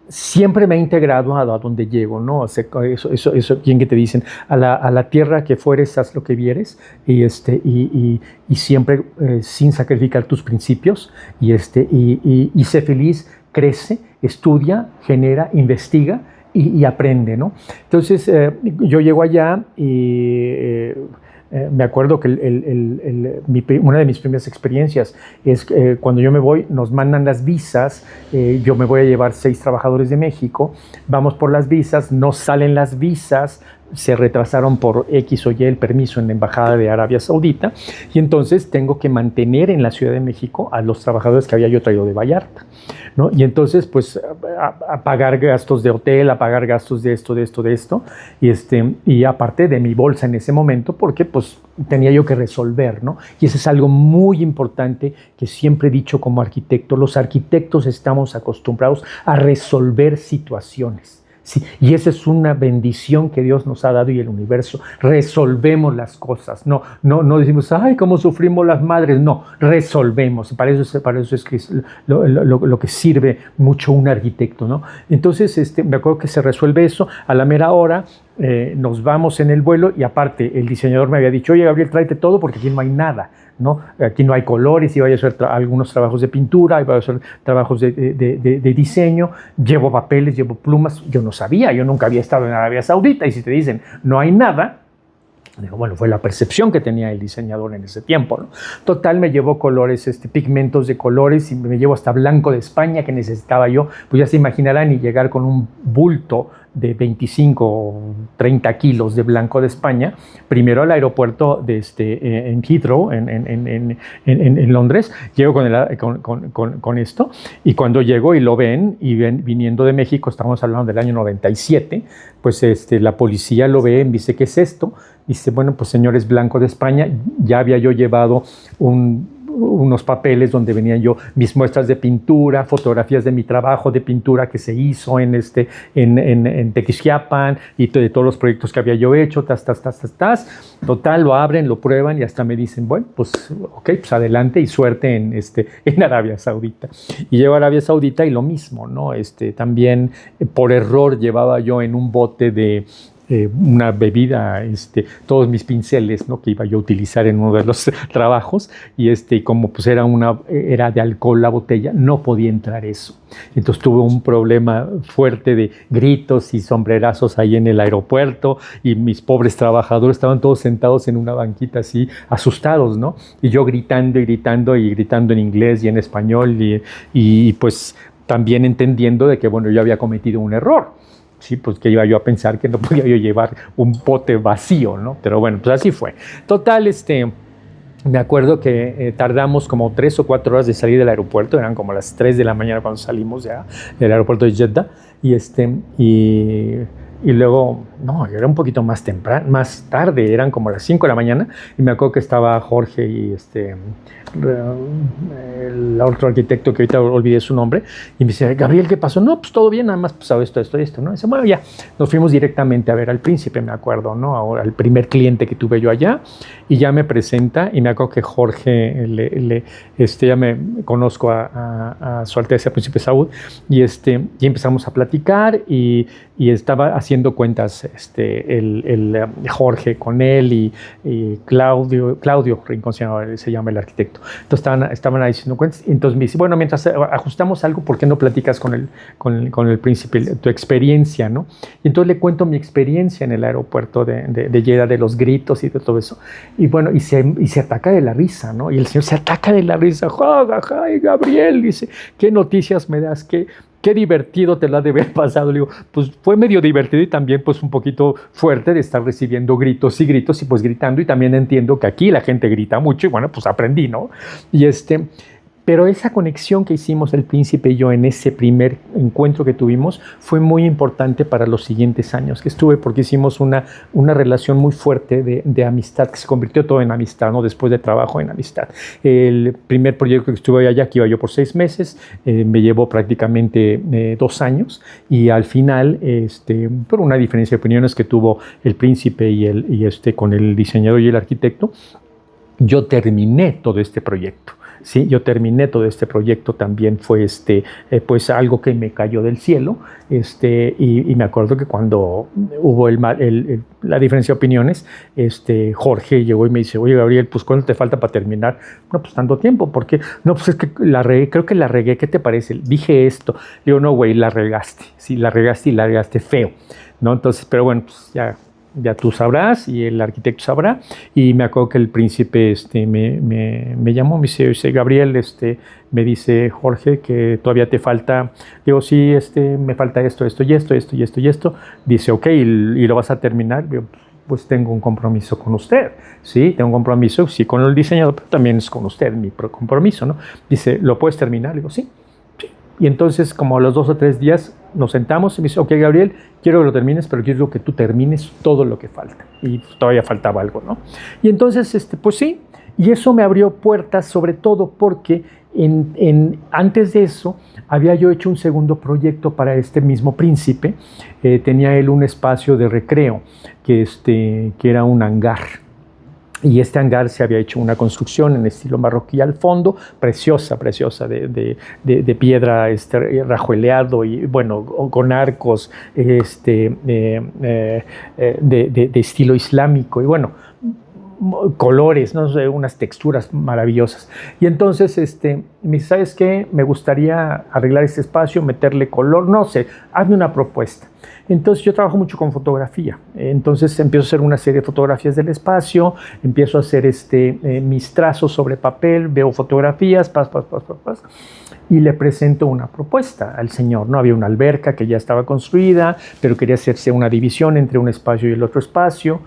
Siempre me he integrado a donde llego, ¿no? O sea, eso bien que te dicen, a la tierra que fueres, haz lo que vieres, y siempre sin sacrificar tus principios, y sé feliz, crece, estudia, genera, investiga y aprende, ¿no? Entonces, yo llego allá y me acuerdo que una de mis primeras experiencias es cuando yo me voy, nos mandan las visas, yo me voy a llevar 6 trabajadores de México, vamos por las visas, no salen las visas, se retrasaron por X o Y el permiso en la Embajada de Arabia Saudita, y entonces tengo que mantener en la Ciudad de México a los trabajadores que había yo traído de Vallarta, ¿no? Y entonces, pues, a pagar gastos de hotel, a pagar gastos de esto, y aparte de mi bolsa en ese momento, porque pues tenía yo que resolver, ¿no? Y eso es algo muy importante que siempre he dicho como arquitecto: los arquitectos estamos acostumbrados a resolver situaciones. Sí, y esa es una bendición que Dios nos ha dado y el universo. Resolvemos las cosas, no decimos, ay, cómo sufrimos las madres, no, resolvemos. Para eso es que es lo que sirve mucho un arquitecto, ¿no? Entonces, me acuerdo que se resuelve eso a la mera hora. Nos vamos en el vuelo y aparte el diseñador me había dicho: oye, Gabriel, tráete todo porque aquí no hay nada, ¿no? Aquí no hay colores, y voy a hacer algunos trabajos de pintura, y voy a hacer trabajos de diseño, llevo papeles, llevo plumas. Yo no sabía, yo nunca había estado en Arabia Saudita, y si te dicen no hay nada, digo, bueno, fue la percepción que tenía el diseñador en ese tiempo, ¿no? Total, me llevó colores, pigmentos de colores, y me llevo hasta blanco de España que necesitaba yo. Pues ya se imaginarán, y llegar con un bulto de 25 o 30 kilos de blanco de España, primero al aeropuerto en Heathrow, en Londres. Llego con esto, y cuando llego y lo ven, viniendo de México, estamos hablando del año 97, pues la policía lo ve y dice: ¿qué es esto? Dice: bueno, pues señor, es blanco de España. Ya había yo llevado unos papeles donde venían yo mis muestras de pintura, fotografías de mi trabajo de pintura que se hizo en Tequisquiapan, y de todos los proyectos que había yo hecho, Total, lo abren, lo prueban, y hasta me dicen: bueno, pues ok, pues adelante y suerte en Arabia Saudita. Y llego a Arabia Saudita y lo mismo, ¿no? También por error llevaba yo en un bote de una bebida, todos mis pinceles, ¿no?, que iba yo a utilizar en uno de los trabajos, y como pues era de alcohol la botella, no podía entrar eso. Entonces tuve un problema fuerte de gritos y sombrerazos ahí en el aeropuerto, y mis pobres trabajadores estaban todos sentados en una banquita así, asustados, ¿no? Y yo gritando en inglés y en español, y pues también entendiendo de que, bueno, yo había cometido un error. Sí, pues que iba yo a pensar que no podía yo llevar un bote vacío, ¿no? Pero bueno, pues así fue. Total, me acuerdo que tardamos como 3 o 4 horas de salir del aeropuerto. Eran como las 3 de la mañana cuando salimos ya del aeropuerto de Jeddah. Y luego, no, era un poquito más temprano, más tarde, eran como las 5 de la mañana. Y me acuerdo que estaba Jorge y el otro arquitecto que ahorita olvidé su nombre, y me dice: Gabriel, ¿qué pasó? No, pues todo bien, nada más pues esto, ¿no? Y dice: bueno, ya, nos fuimos directamente a ver al príncipe, me acuerdo, ¿no? Ahora, el primer cliente que tuve yo allá, y ya me presenta, y me acuerdo que Jorge, ya me conozco a Su Alteza el Príncipe Saúd, y empezamos a platicar, y estaba haciendo cuentas Jorge con él, y Claudio Rincón se llama el arquitecto. Entonces estaban haciendo cuentas, y entonces me dice: bueno, mientras ajustamos algo, ¿por qué no platicas con el príncipe tu experiencia, ¿no? Y entonces le cuento mi experiencia en el aeropuerto de Jeddah, de los gritos y de todo eso. Y bueno, y se ataca de la risa, ¿no? Y el señor se ataca de la risa. ¡Ay, Gabriel! Dice: ¿qué noticias me das? Qué divertido te la ha de haber pasado. Le digo: pues fue medio divertido, y también pues un poquito fuerte de estar recibiendo gritos y pues gritando, y también entiendo que aquí la gente grita mucho, y bueno, pues aprendí, ¿no? Y Pero esa conexión que hicimos el príncipe y yo en ese primer encuentro que tuvimos fue muy importante para los siguientes años que estuve, porque hicimos una relación muy fuerte de amistad, que se convirtió todo en amistad, ¿no? Después de trabajo en amistad. El primer proyecto que estuve allá, que iba yo por 6 meses, me llevó prácticamente 2 años, y al final, por una diferencia de opiniones que tuvo el príncipe con el diseñador y el arquitecto, yo terminé todo este proyecto. Sí, yo terminé todo este proyecto, también fue pues algo que me cayó del cielo, y me acuerdo que cuando hubo la diferencia de opiniones, Jorge llegó y me dice, oye Gabriel, pues ¿cuánto te falta para terminar? No, pues tanto tiempo, porque no, pues es que la regué, creo que la regué, ¿qué te parece? Dije esto, digo, no güey, la regaste, sí, la regaste y la regaste feo, ¿no? Entonces, pero bueno, pues ya tú sabrás y el arquitecto sabrá. Y me acuerdo que el príncipe me llamó, me dice, Gabriel, me dice Jorge que todavía te falta. Digo, sí, me falta esto y esto. Dice, ok, ¿y lo vas a terminar? Digo, pues tengo un compromiso con usted, ¿sí? Tengo un compromiso, sí, con el diseñador, pero también es con usted, mi compromiso, ¿no? Dice, ¿lo puedes terminar? Digo, sí. Y entonces, como a los 2 o 3 días, nos sentamos y me dice, ok, Gabriel, quiero que lo termines, pero quiero que tú termines todo lo que falta. Y todavía faltaba algo, ¿no? Y entonces, pues sí, y eso me abrió puertas, sobre todo porque antes de eso había yo hecho un segundo proyecto para este mismo príncipe. Tenía él un espacio de recreo que era un hangar. Y este hangar se había hecho una construcción en estilo marroquí al fondo, preciosa, de piedra rajueleado y bueno, con arcos de estilo islámico y bueno, colores, no sé, unas texturas maravillosas. Y entonces me dice, ¿sabes qué? Me gustaría arreglar este espacio, meterle color, no sé, hazme una propuesta. Entonces yo trabajo mucho con fotografía, entonces empiezo a hacer una serie de fotografías del espacio, empiezo a hacer mis trazos sobre papel, veo fotografías, y le presento una propuesta al señor, ¿no? Había una alberca que ya estaba construida, pero quería hacerse una división entre un espacio y el otro espacio.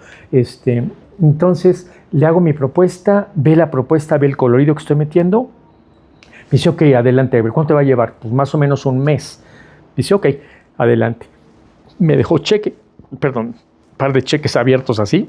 Entonces le hago mi propuesta, ve la propuesta, ve el colorido que estoy metiendo. Me dice, ok, adelante, ¿cuánto te va a llevar? Pues más o menos un mes. Dice, ok, adelante. Me dejó un par de cheques abiertos así.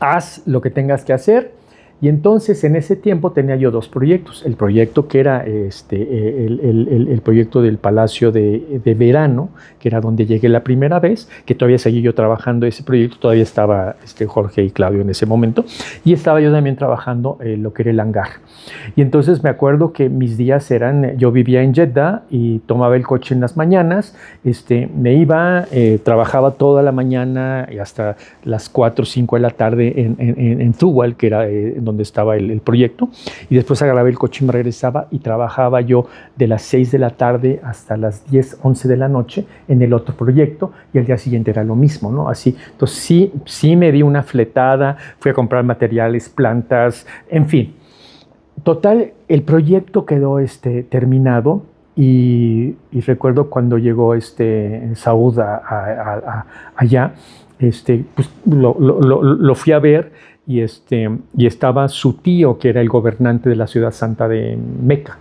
Haz lo que tengas que hacer. Y entonces en ese tiempo tenía yo 2 proyectos. El proyecto que era el proyecto del Palacio de Verano, que era donde llegué la primera vez, que todavía seguí yo trabajando ese proyecto, todavía estaba Jorge y Claudio en ese momento, y estaba yo también trabajando lo que era el hangar. Y entonces me acuerdo que mis días yo vivía en Jeddah y tomaba el coche en las mañanas, me iba, trabajaba toda la mañana y hasta las 4 o 5 de la tarde en Tuwal, que era donde estaba el proyecto, y después agarraba el coche y me regresaba y trabajaba yo de las 6 de la tarde hasta las 10, 11 de la noche en el otro proyecto, y al día siguiente era lo mismo, ¿no? Así, entonces sí me di una fletada, fui a comprar materiales, plantas, en fin. Total, el proyecto quedó terminado y recuerdo cuando llegó Saúd allá, pues lo fui a ver y estaba su tío, que era el gobernante de la ciudad santa de Meca,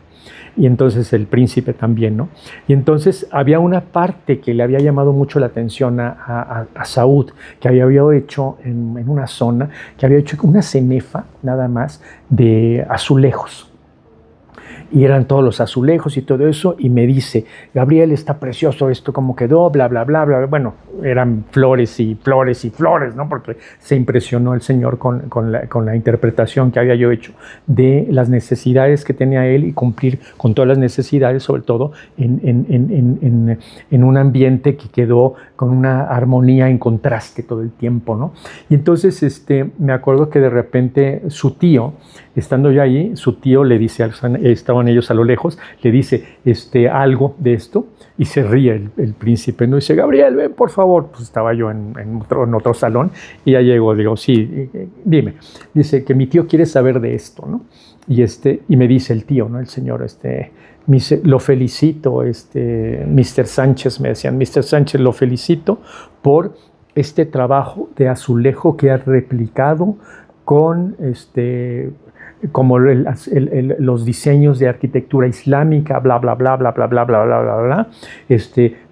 y entonces el príncipe también, ¿no? Y entonces había una parte que le había llamado mucho la atención a Saúd, que había hecho en una zona, que había hecho una cenefa nada más de azulejos. Y eran todos los azulejos y todo eso, y me dice, Gabriel, está precioso esto, cómo quedó, bla, bla, bla, bla. Bueno, eran flores y flores y flores, ¿no? Porque se impresionó el señor con la interpretación que había yo hecho de las necesidades que tenía él y cumplir con todas las necesidades, sobre todo en un ambiente que quedó con una armonía en contraste todo el tiempo, ¿no? Y entonces me acuerdo que de repente su tío, estando yo ahí, su tío le dice, estaban ellos a lo lejos, le dice algo de esto y se ríe el príncipe, ¿no? Dice, Gabriel, ven por favor. Pues estaba yo en otro salón y ya llego, digo, sí, dime. Dice que mi tío quiere saber de esto, ¿no? Y me dice el tío, ¿no? El señor, me dice, lo felicito, Mr. Sánchez, me decían, Mr. Sánchez, lo felicito por este trabajo de azulejo que ha replicado con como los diseños de arquitectura islámica, bla, bla, bla, bla, bla, bla, bla, bla, bla, bla.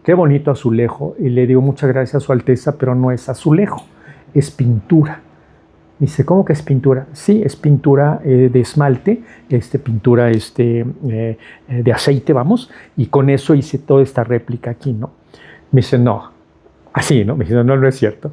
Qué bonito azulejo. Y le digo, muchas gracias a su Alteza, pero no es azulejo, es pintura. Dice, ¿cómo que es pintura? Sí, es pintura de esmalte, pintura de aceite, vamos, y con eso hice toda esta réplica aquí, ¿no? Me dice, no, así, ¿no? Me dice, no, no es cierto.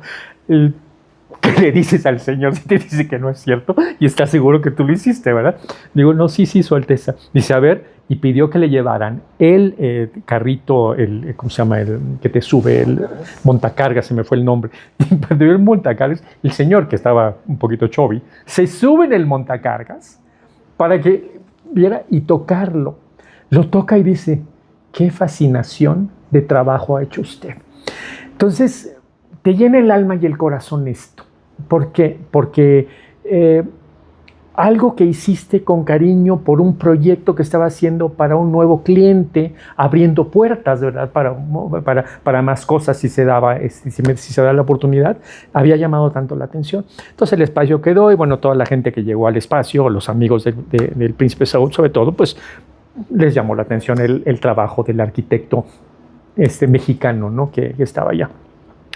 ¿Qué le dices al Señor si te dice que no es cierto? Y está seguro que tú lo hiciste, ¿verdad? Digo, no, sí, Su Alteza. Dice, a ver, y pidió que le llevaran el carrito, ¿cómo se llama? El que te sube, el montacargas, se me fue el nombre. Y cuando vio el montacargas, el señor, que estaba un poquito chovi, se sube en el montacargas para que viera y tocarlo. Lo toca y dice, qué fascinación de trabajo ha hecho usted. Entonces, te llena el alma y el corazón esto. ¿Por qué? Porque algo que hiciste con cariño por un proyecto que estaba haciendo para un nuevo cliente, abriendo puertas, ¿verdad? Para más cosas si se daba la oportunidad, había llamado tanto la atención. Entonces el espacio quedó y bueno, toda la gente que llegó al espacio, los amigos del Príncipe Saúd sobre todo, pues les llamó la atención el trabajo del arquitecto mexicano, ¿no? que estaba allá.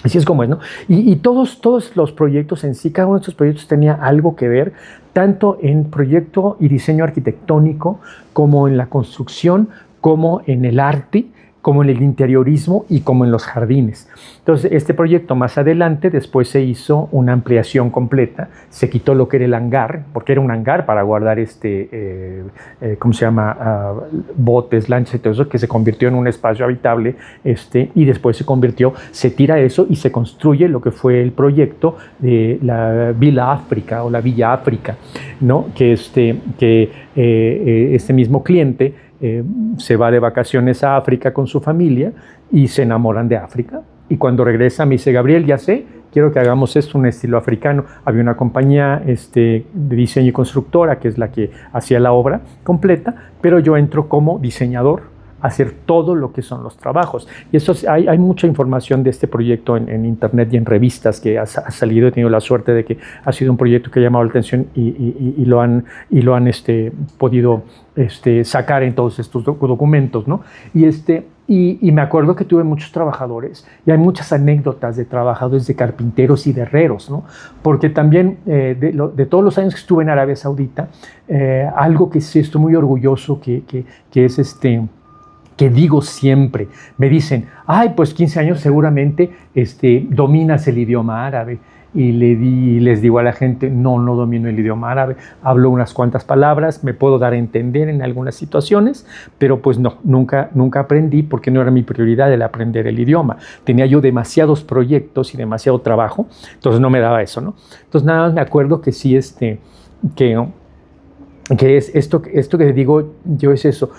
Así es como es, ¿no? Y todos los proyectos en sí, cada uno de estos proyectos tenía algo que ver, tanto en proyecto y diseño arquitectónico, como en la construcción, como en el arte, como en el interiorismo y como en los jardines. Entonces, este proyecto más adelante, después se hizo una ampliación completa, se quitó lo que era el hangar, porque era un hangar para guardar ¿cómo se llama? Botes, lanchas y todo eso, que se convirtió en un espacio habitable, y después se tira eso y se construye lo que fue el proyecto de la Villa África o la Villa África, ¿no? Que este mismo cliente se va de vacaciones a África con su familia y se enamoran de África. Y cuando regresa me dice, Gabriel, ya sé, quiero que hagamos esto un estilo africano. Había una compañía de diseño y constructora que es la que hacía la obra completa, pero yo entro como diseñador a hacer todo lo que son los trabajos. Y eso hay mucha información de este proyecto en internet y en revistas que ha salido. He tenido la suerte de que ha sido un proyecto que ha llamado la atención y lo han podido sacar en todos estos documentos, ¿no? Y me acuerdo que tuve muchos trabajadores y hay muchas anécdotas de trabajadores, de carpinteros y de herreros, ¿no? Porque también de todos los años que estuve en Arabia Saudita, algo que sí estoy muy orgulloso que es que digo siempre, me dicen, ay, pues 15 años seguramente dominas el idioma árabe. Y les digo a la gente, no domino el idioma árabe, hablo unas cuantas palabras, me puedo dar a entender en algunas situaciones, pero pues no, nunca aprendí porque no era mi prioridad el aprender el idioma. Tenía yo demasiados proyectos y demasiado trabajo, entonces no me daba eso, ¿no? Entonces nada más me acuerdo que sí, que es esto que digo yo es eso.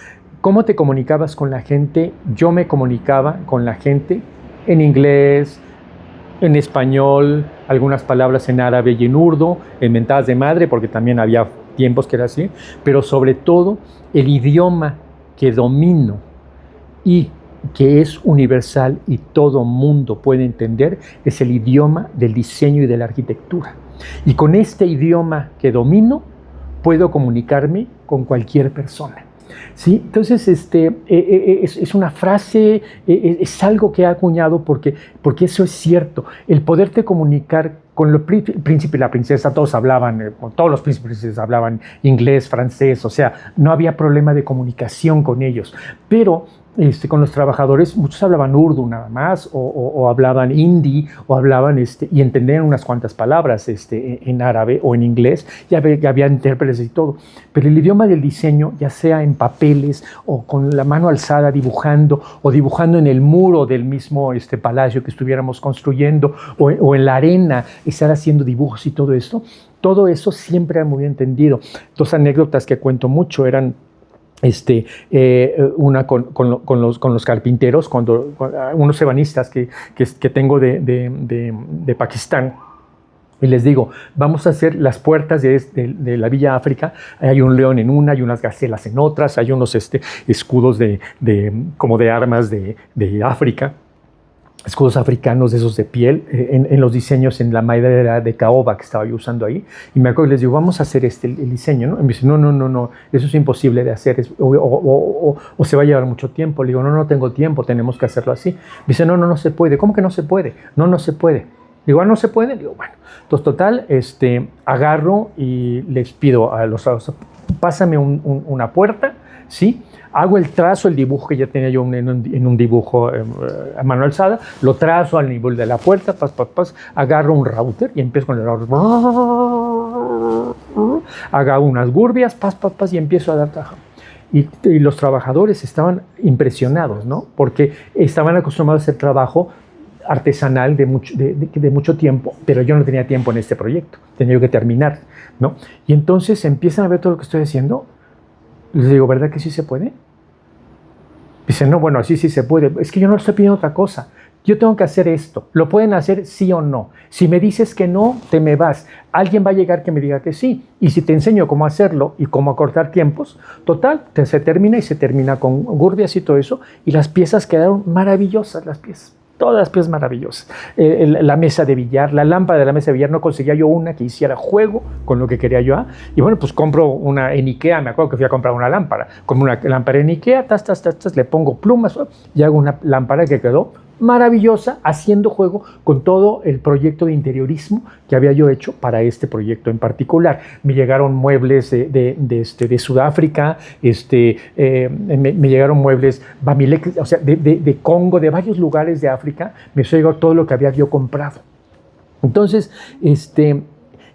¿Cómo te comunicabas con la gente? Yo me comunicaba con la gente en inglés, en español, algunas palabras en árabe y en urdu, en mentadas de madre, porque también había tiempos que era así, pero sobre todo el idioma que domino y que es universal y todo mundo puede entender, es el idioma del diseño y de la arquitectura. Y con este idioma que domino, puedo comunicarme con cualquier persona. ¿Sí? Entonces, es una frase, es algo que ha acuñado porque eso es cierto. El poderte comunicar con el príncipe y la princesa, todos los príncipes hablaban inglés, francés, o sea, no había problema de comunicación con ellos. Pero con los trabajadores, muchos hablaban urdu nada más, o hablaban hindi, o hablaban y entendían unas cuantas palabras en árabe o en inglés, ya había intérpretes y todo. Pero el idioma del diseño, ya sea en papeles, o con la mano alzada dibujando, o dibujando en el muro del mismo palacio que estuviéramos construyendo, o en la arena, estar haciendo dibujos y todo eso siempre era muy entendido. Dos anécdotas que cuento mucho eran una con los carpinteros, unos ebanistas que tengo de Pakistán, y les digo, vamos a hacer las puertas de la Villa África. Hay un león en una, hay unas gacelas en otras, hay unos escudos como de armas de África. escudos africanos de esos de piel, en los diseños en la madera de caoba que estaba yo usando ahí. Y me acuerdo y les digo, vamos a hacer el diseño, ¿no? Y me dice, no, eso es imposible de hacer, o se va a llevar mucho tiempo. Le digo, no tengo tiempo, tenemos que hacerlo así. Me dice, no se puede. ¿Cómo que no se puede? No se puede. Digo, no se puede. Digo, bueno. Entonces, total, agarro y les pido a los pásame una puerta, ¿sí? Hago el trazo, el dibujo que ya tenía yo en un dibujo a mano alzada, lo trazo al nivel de la puerta, agarro un router y empiezo con el router. Hago unas gurbias, y empiezo a dar trabajo. Y los trabajadores estaban impresionados, ¿no? Porque estaban acostumbrados a hacer trabajo artesanal de mucho tiempo, pero yo no tenía tiempo en este proyecto, tenía que terminar, ¿no? Y entonces empiezan a ver todo lo que estoy haciendo. Les digo, ¿verdad que sí se puede? Dicen, no, bueno, sí se puede. Es que yo no estoy pidiendo otra cosa. Yo tengo que hacer esto. ¿Lo pueden hacer sí o no? Si me dices que no, te me vas. Alguien va a llegar que me diga que sí. Y si te enseño cómo hacerlo y cómo acortar tiempos, total, se termina con gurbias y todo eso. Y las piezas quedaron maravillosas, las piezas. Todas las piezas maravillosas. La mesa de billar, la lámpara de la mesa de billar, no conseguía yo una que hiciera juego con lo que quería yo. Y bueno, pues compro una en Ikea, me acuerdo que fui a comprar una lámpara. Como una lámpara en Ikea, le pongo plumas y hago una lámpara que quedó maravillosa, haciendo juego con todo el proyecto de interiorismo que había yo hecho para este proyecto en particular. Me llegaron muebles de Sudáfrica, me llegaron muebles Bamileke, o sea, de Congo, de varios lugares de África, me llegó todo lo que había yo comprado. Entonces,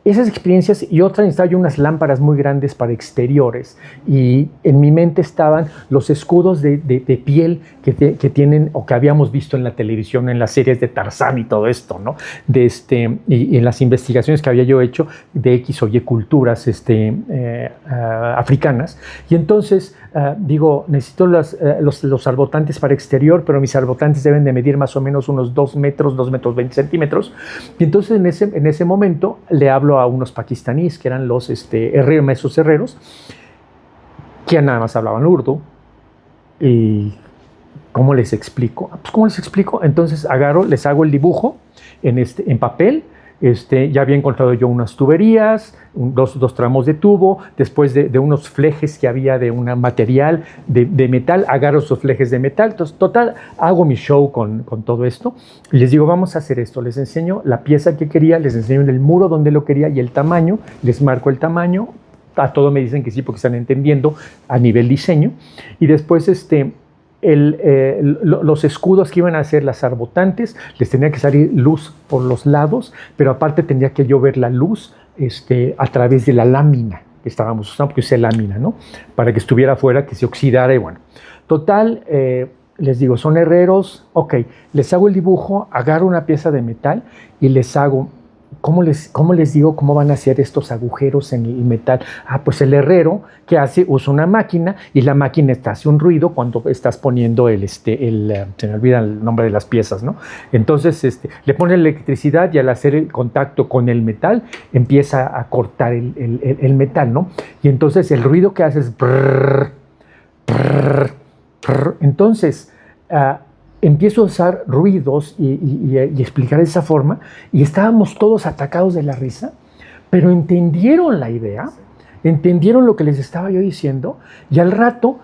esas experiencias y otra, necesitaba yo unas lámparas muy grandes para exteriores y en mi mente estaban los escudos de piel que tienen o que habíamos visto en la televisión, en las series de Tarzán y todo esto, ¿no? Y en las investigaciones que había yo hecho de X o Y culturas africanas. Y entonces digo, necesito los salvotantes para exterior, pero mis salvotantes deben de medir más o menos unos 2 metros 20 centímetros. Y entonces en ese momento le hablo a unos pakistaníes que eran los maestros herreros, que nada más hablaban urdu. Y ¿cómo les explico? Pues ¿cómo les explico? Entonces les hago el dibujo en papel. Ya había encontrado yo unas tuberías, dos tramos de tubo, después de unos flejes que había de un material de metal, agarro esos flejes de metal. Entonces, total, hago mi show con todo esto y les digo, vamos a hacer esto. Les enseño la pieza que quería, les enseño en el muro donde lo quería y el tamaño, les marco el tamaño. A todo me dicen que sí porque están entendiendo a nivel diseño. Y después los escudos que iban a hacer las arbotantes, les tenía que salir luz por los lados, pero aparte tenía que yo ver la luz a través de la lámina que estábamos usando, porque usé lámina, ¿no? Para que estuviera afuera, que se oxidara y bueno. Total, les digo, son herreros, ok, les hago el dibujo, agarro una pieza de metal y les hago... ¿Cómo les digo cómo van a hacer estos agujeros en el metal? Pues el herrero, ¿qué hace? Usa una máquina y la máquina hace un ruido cuando estás poniendo se me olvida el nombre de las piezas, ¿no? Entonces le pone electricidad y al hacer el contacto con el metal empieza a cortar el metal, ¿no? Y entonces el ruido que hace es brrr, brrr, brrr. Entonces empiezo a usar ruidos y explicar de esa forma y estábamos todos atacados de la risa, pero entendieron la idea, entendieron lo que les estaba yo diciendo y al rato,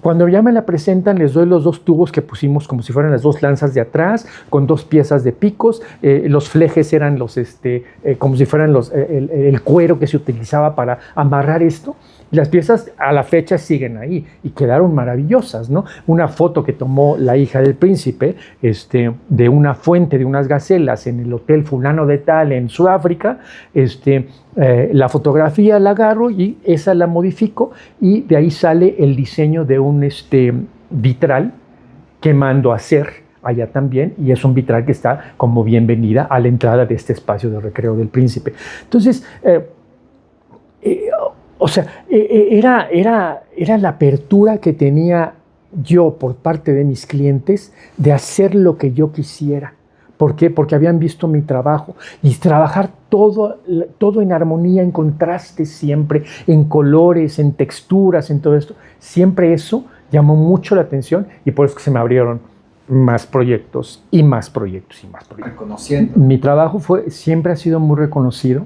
cuando ya me la presentan, les doy los 2 tubos que pusimos como si fueran las 2 lanzas de atrás, con 2 piezas de picos, los flejes eran como si fueran el cuero que se utilizaba para amarrar esto. Y las piezas a la fecha siguen ahí y quedaron maravillosas, ¿no? Una foto que tomó la hija del príncipe de una fuente de unas gacelas en el hotel fulano de tal en Sudáfrica, la fotografía la agarro y esa la modifico y de ahí sale el diseño de un vitral que mando a hacer allá también, y es un vitral que está como bienvenida a la entrada de este espacio de recreo del príncipe. Entonces, era la apertura que tenía yo por parte de mis clientes de hacer lo que yo quisiera. ¿Por qué? Porque habían visto mi trabajo y trabajar todo en armonía, en contraste siempre, en colores, en texturas, en todo esto. Siempre eso llamó mucho la atención y por eso que se me abrieron más proyectos y más proyectos y más proyectos. Reconociendo. Mi trabajo siempre ha sido muy reconocido,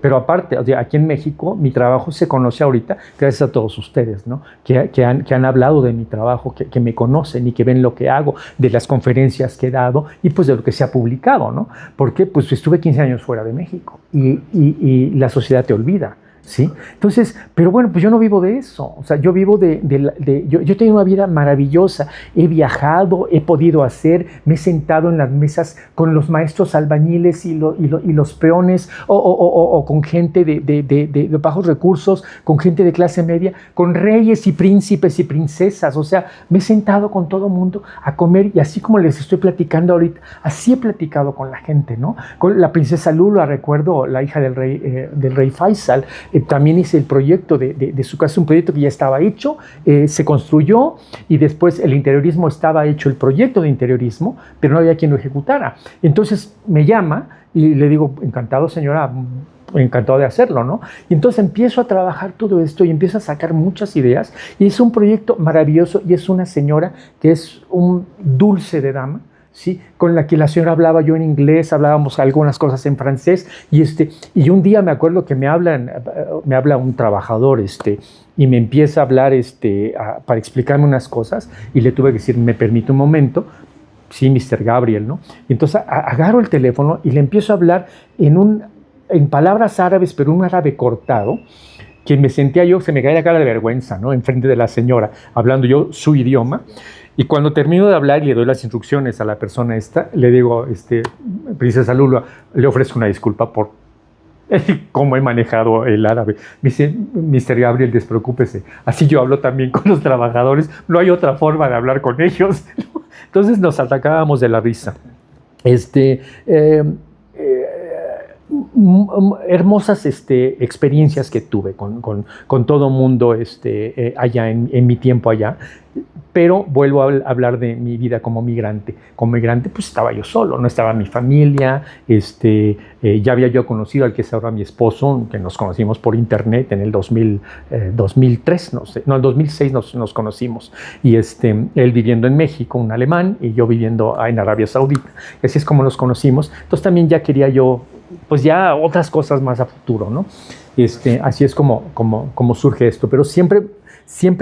pero aparte, o sea, aquí en México, mi trabajo se conoce ahorita gracias a todos ustedes, ¿no? Que han hablado de mi trabajo, que me conocen y que ven lo que hago, de las conferencias que he dado y pues de lo que se ha publicado, ¿no? Porque pues estuve 15 años fuera de México y la sociedad te olvida. ¿Sí? Entonces, pero bueno, pues yo no vivo de eso, o sea, yo vivo yo he tenido una vida maravillosa, he viajado, he podido me he sentado en las mesas con los maestros albañiles y los peones, o con gente de bajos recursos, con gente de clase media, con reyes y príncipes y princesas, o sea, me he sentado con todo mundo a comer y así como les estoy platicando ahorita, así he platicado con la gente, ¿no? Con la princesa Lula, recuerdo, la hija del rey Faisal. También hice el proyecto de su casa, un proyecto que ya estaba hecho, se construyó y después el interiorismo estaba hecho, el proyecto de interiorismo, pero no había quien lo ejecutara. Entonces me llama y le digo, encantado señora, encantado de hacerlo, ¿no? Y entonces empiezo a trabajar todo esto y empiezo a sacar muchas ideas y es un proyecto maravilloso y es una señora que es un dulce de dama, ¿sí? Con la que la señora hablaba yo en inglés, hablábamos algunas cosas en francés y un día me acuerdo que me habla un trabajador y me empieza a hablar para explicarme unas cosas y le tuve que decir, ¿me permite un momento? Sí, Mr. Gabriel, ¿no? Y entonces agarro el teléfono y le empiezo a hablar en palabras árabes, pero un árabe cortado, que me sentía yo, se me caía la cara de vergüenza, ¿no? Enfrente de la señora, hablando yo su idioma. Y cuando termino de hablar y le doy las instrucciones a la persona le digo, princesa Lula, le ofrezco una disculpa por cómo he manejado el árabe. Me dice, Mr. Gabriel, despreocúpese. Así yo hablo también con los trabajadores. No hay otra forma de hablar con ellos. Entonces nos atacábamos de la risa. Hermosas experiencias que tuve con todo mundo allá en mi tiempo allá, pero vuelvo a hablar de mi vida como migrante. Como migrante pues estaba yo solo, no estaba mi familia, ya había yo conocido al que es ahora mi esposo, que nos conocimos por internet en el 2003, no, el 2006 nos conocimos, y él viviendo en México, un alemán, y yo viviendo en Arabia Saudita, y así es como nos conocimos. Entonces también ya quería yo pues ya otras cosas más a futuro, ¿no? Así es como surge esto, pero siempre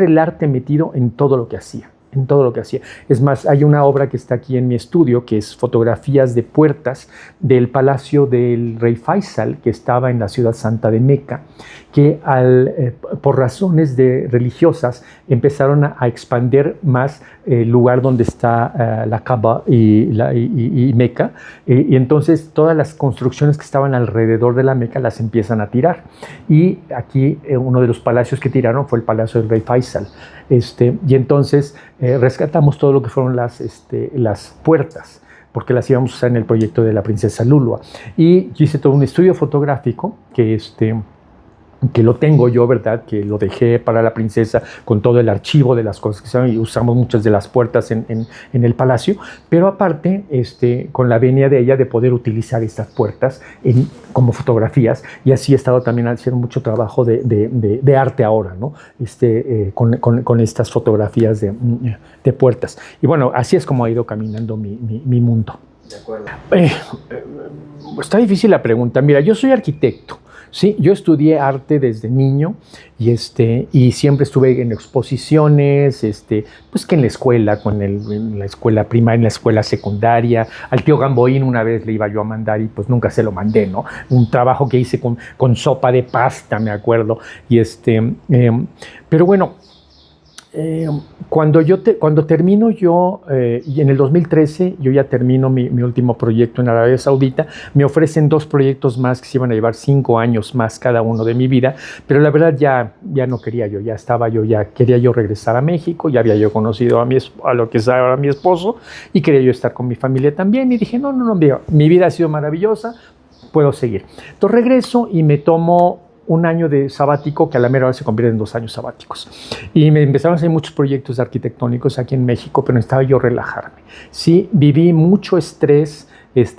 el arte metido en todo lo que hacía, en todo lo que hacía. Es más, hay una obra que está aquí en mi estudio, que es fotografías de puertas del palacio del rey Faisal, que estaba en la ciudad santa de Meca, que por razones religiosas empezaron a expandir más el lugar donde está la Kaaba y Meca, y entonces todas las construcciones que estaban alrededor de la Meca las empiezan a tirar. Y aquí uno de los palacios que tiraron fue el palacio del rey Faisal. Y entonces rescatamos todo lo que fueron las puertas, porque las íbamos a usar en el proyecto de la princesa Lulua. Y yo hice todo un estudio fotográfico que lo tengo yo, ¿verdad? Que lo dejé para la princesa con todo el archivo de las cosas que se y usamos muchas de las puertas en el palacio, pero aparte, con la venia de ella de poder utilizar estas puertas como fotografías, y así he estado también haciendo mucho trabajo de arte ahora, ¿no? Con estas fotografías de puertas. Y bueno, así es como ha ido caminando mi mundo. De acuerdo. Está difícil la pregunta. Mira, yo soy arquitecto. Sí, yo estudié arte desde niño y siempre estuve en exposiciones, pues que en la escuela, en la escuela primaria, en la escuela secundaria. Al tío Gamboín una vez le iba yo a mandar y pues nunca se lo mandé, ¿no? Un trabajo que hice con sopa de pasta, me acuerdo. Pero bueno, cuando termino yo, y en el 2013, yo ya termino mi último proyecto en Arabia Saudita, me ofrecen 2 proyectos más que se iban a llevar 5 años más cada uno de mi vida, pero la verdad ya no quería yo, ya quería yo regresar a México, ya había yo conocido a lo que es ahora mi esposo, y quería yo estar con mi familia también, y dije, no, mi vida ha sido maravillosa, puedo seguir. Entonces regreso y me tomo un año de sabático que a la mera hora se convierte en 2 años sabáticos. Y me empezaron a hacer muchos proyectos arquitectónicos aquí en México, pero necesitaba yo relajarme. Sí, viví mucho estrés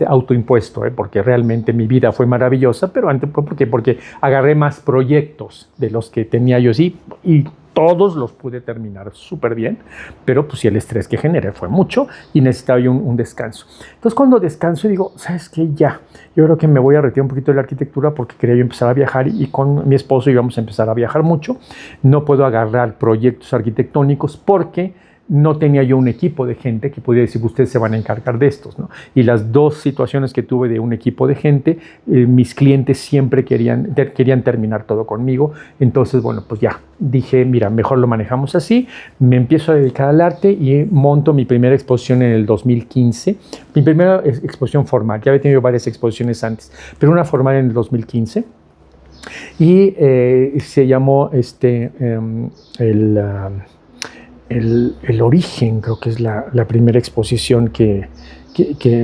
autoimpuesto, porque realmente mi vida fue maravillosa, pero antes porque agarré más proyectos de los que tenía yo, sí, y todos los pude terminar súper bien, pero pues sí, el estrés que generé fue mucho y necesitaba yo un descanso. Entonces cuando descanso digo, ¿sabes qué? Ya, yo creo que me voy a retirar un poquito de la arquitectura porque quería yo empezar a viajar y con mi esposo íbamos a empezar a viajar mucho. No puedo agarrar proyectos arquitectónicos porque no tenía yo un equipo de gente que pudiera decir, ustedes se van a encargar de estos, ¿no? Y las dos situaciones que tuve de un equipo de gente, mis clientes siempre querían terminar todo conmigo. Entonces, bueno, pues ya dije, mira, mejor lo manejamos así. Me empiezo a dedicar al arte y monto mi primera exposición en el 2015. Mi primera exposición formal, ya había tenido varias exposiciones antes, pero una formal en el 2015. Y se llamó el origen, creo que es la primera exposición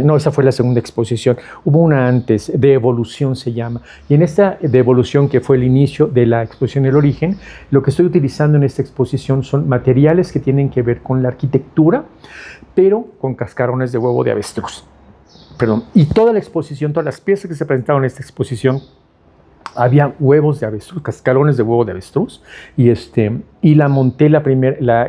no, esa fue la segunda exposición. Hubo una antes, de evolución se llama. Y en esta de evolución, que fue el inicio de la exposición El Origen, lo que estoy utilizando en esta exposición son materiales que tienen que ver con la arquitectura, pero con cascarones de huevo de avestruz. Perdón. Y toda la exposición, todas las piezas que se presentaron en esta exposición, había huevos de avestruz, cascarones de huevo de avestruz, y la monté,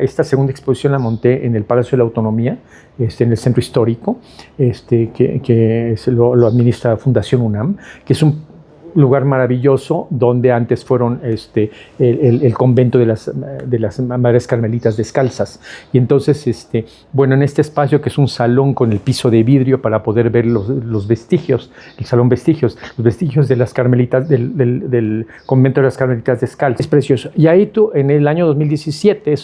esta segunda exposición la monté en el Palacio de la Autonomía, en el Centro Histórico, que lo administra Fundación UNAM, que es un lugar maravilloso donde antes fueron el convento de las Madres Carmelitas Descalzas. Y entonces, bueno, en este espacio, que es un salón con el piso de vidrio para poder ver los vestigios, el salón vestigios, los vestigios de las Carmelitas, del convento de las Carmelitas Descalzas. Es precioso. Y ahí en el año 2017,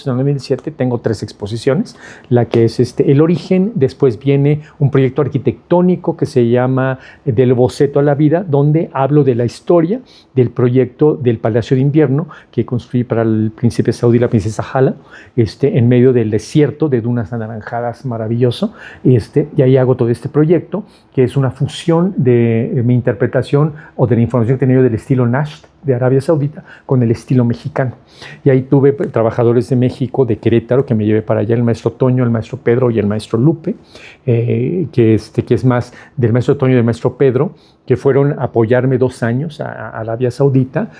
tengo 3 exposiciones, la que es El Origen, después viene un proyecto arquitectónico que se llama Del Boceto a la Vida, donde hablo de la historia del proyecto del Palacio de Invierno que construí para el príncipe saudí, la princesa Hala, en medio del desierto de dunas anaranjadas, maravilloso. Y ahí hago todo este proyecto, que es una fusión de mi interpretación o de la información que he tenido del estilo Nasht de Arabia Saudita con el estilo mexicano. Y ahí tuve trabajadores de México, de Querétaro, que me llevé para allá, el maestro Toño, el maestro Pedro y el maestro Lupe, que es más del maestro Toño y del maestro Pedro, que fueron a apoyarme 2 años a Arabia Saudita,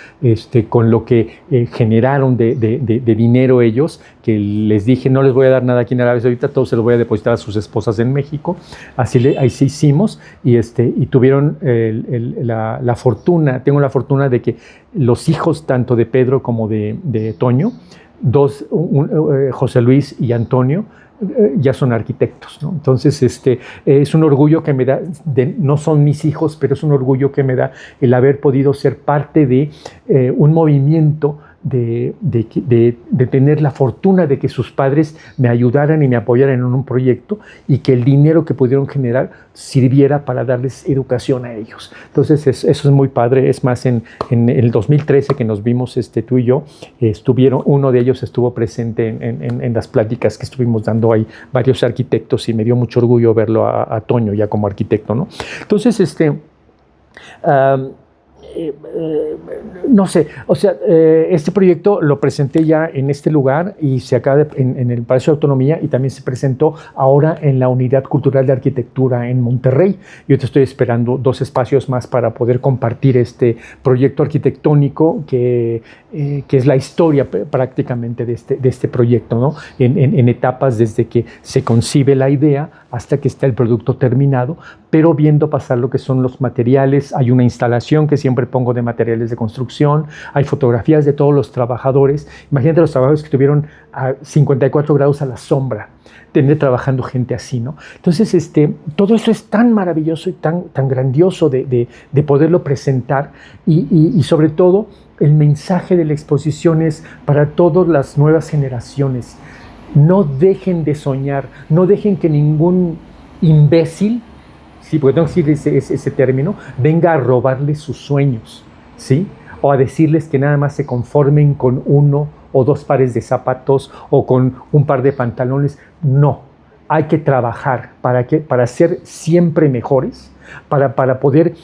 con lo que generaron de dinero ellos, que les dije, no les voy a dar nada aquí en Arabia Saudita, todo se lo voy a depositar a sus esposas en México. Ahí sí hicimos, y tuvieron la fortuna, tengo la fortuna de que los hijos tanto de Pedro como de Toño, José Luis y Antonio, ya son arquitectos, ¿no? Entonces, es un orgullo que me da, no son mis hijos, pero es un orgullo que me da el haber podido ser parte de un movimiento de tener la fortuna de que sus padres me ayudaran y me apoyaran en un proyecto, y que el dinero que pudieron generar sirviera para darles educación a ellos. Entonces eso es muy padre. Es más, en el 2013 que nos vimos tú y yo, uno de ellos estuvo presente en las pláticas que estuvimos dando ahí, varios arquitectos, y me dio mucho orgullo verlo a Toño ya como arquitecto, ¿no? Entonces, no sé, o sea, este proyecto lo presenté ya en este lugar y se acaba en el Palacio de Autonomía, y también se presentó ahora en la Unidad Cultural de Arquitectura en Monterrey. Yo te estoy esperando 2 espacios más para poder compartir este proyecto arquitectónico que es la historia prácticamente de este proyecto, ¿no? En etapas, desde que se concibe la idea hasta que está el producto terminado, pero viendo pasar lo que son los materiales. Hay una instalación que siempre pongo de materiales de construcción, hay fotografías de todos los trabajadores. Imagínate los trabajadores que estuvieron a 54 grados a la sombra, tener trabajando gente así, ¿no? Entonces, todo esto es tan maravilloso y tan grandioso de poderlo presentar, y sobre todo el mensaje de la exposición es para todas las nuevas generaciones. No dejen de soñar, no dejen que ningún imbécil, sí, porque tengo que decir ese término, venga a robarles sus sueños, ¿sí? O a decirles que nada más se conformen con 1 o 2 pares de zapatos o con un par de pantalones. No, hay que trabajar para ser siempre mejores, para poder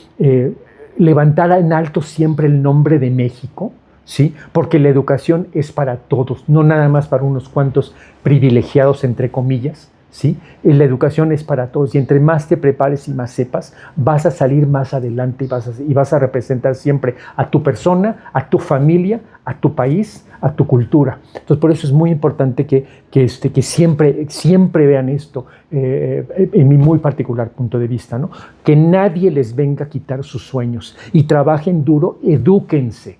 levantar en alto siempre el nombre de México, ¿sí? Porque la educación es para todos, no nada más para unos cuantos privilegiados, entre comillas, ¿sí? La educación es para todos, y entre más te prepares y más sepas, vas a salir más adelante y vas a representar siempre a tu persona, a tu familia, a tu país, a tu cultura. Entonces, por eso es muy importante que siempre vean esto, en mi muy particular punto de vista, ¿no? Que nadie les venga a quitar sus sueños y trabajen duro, edúquense,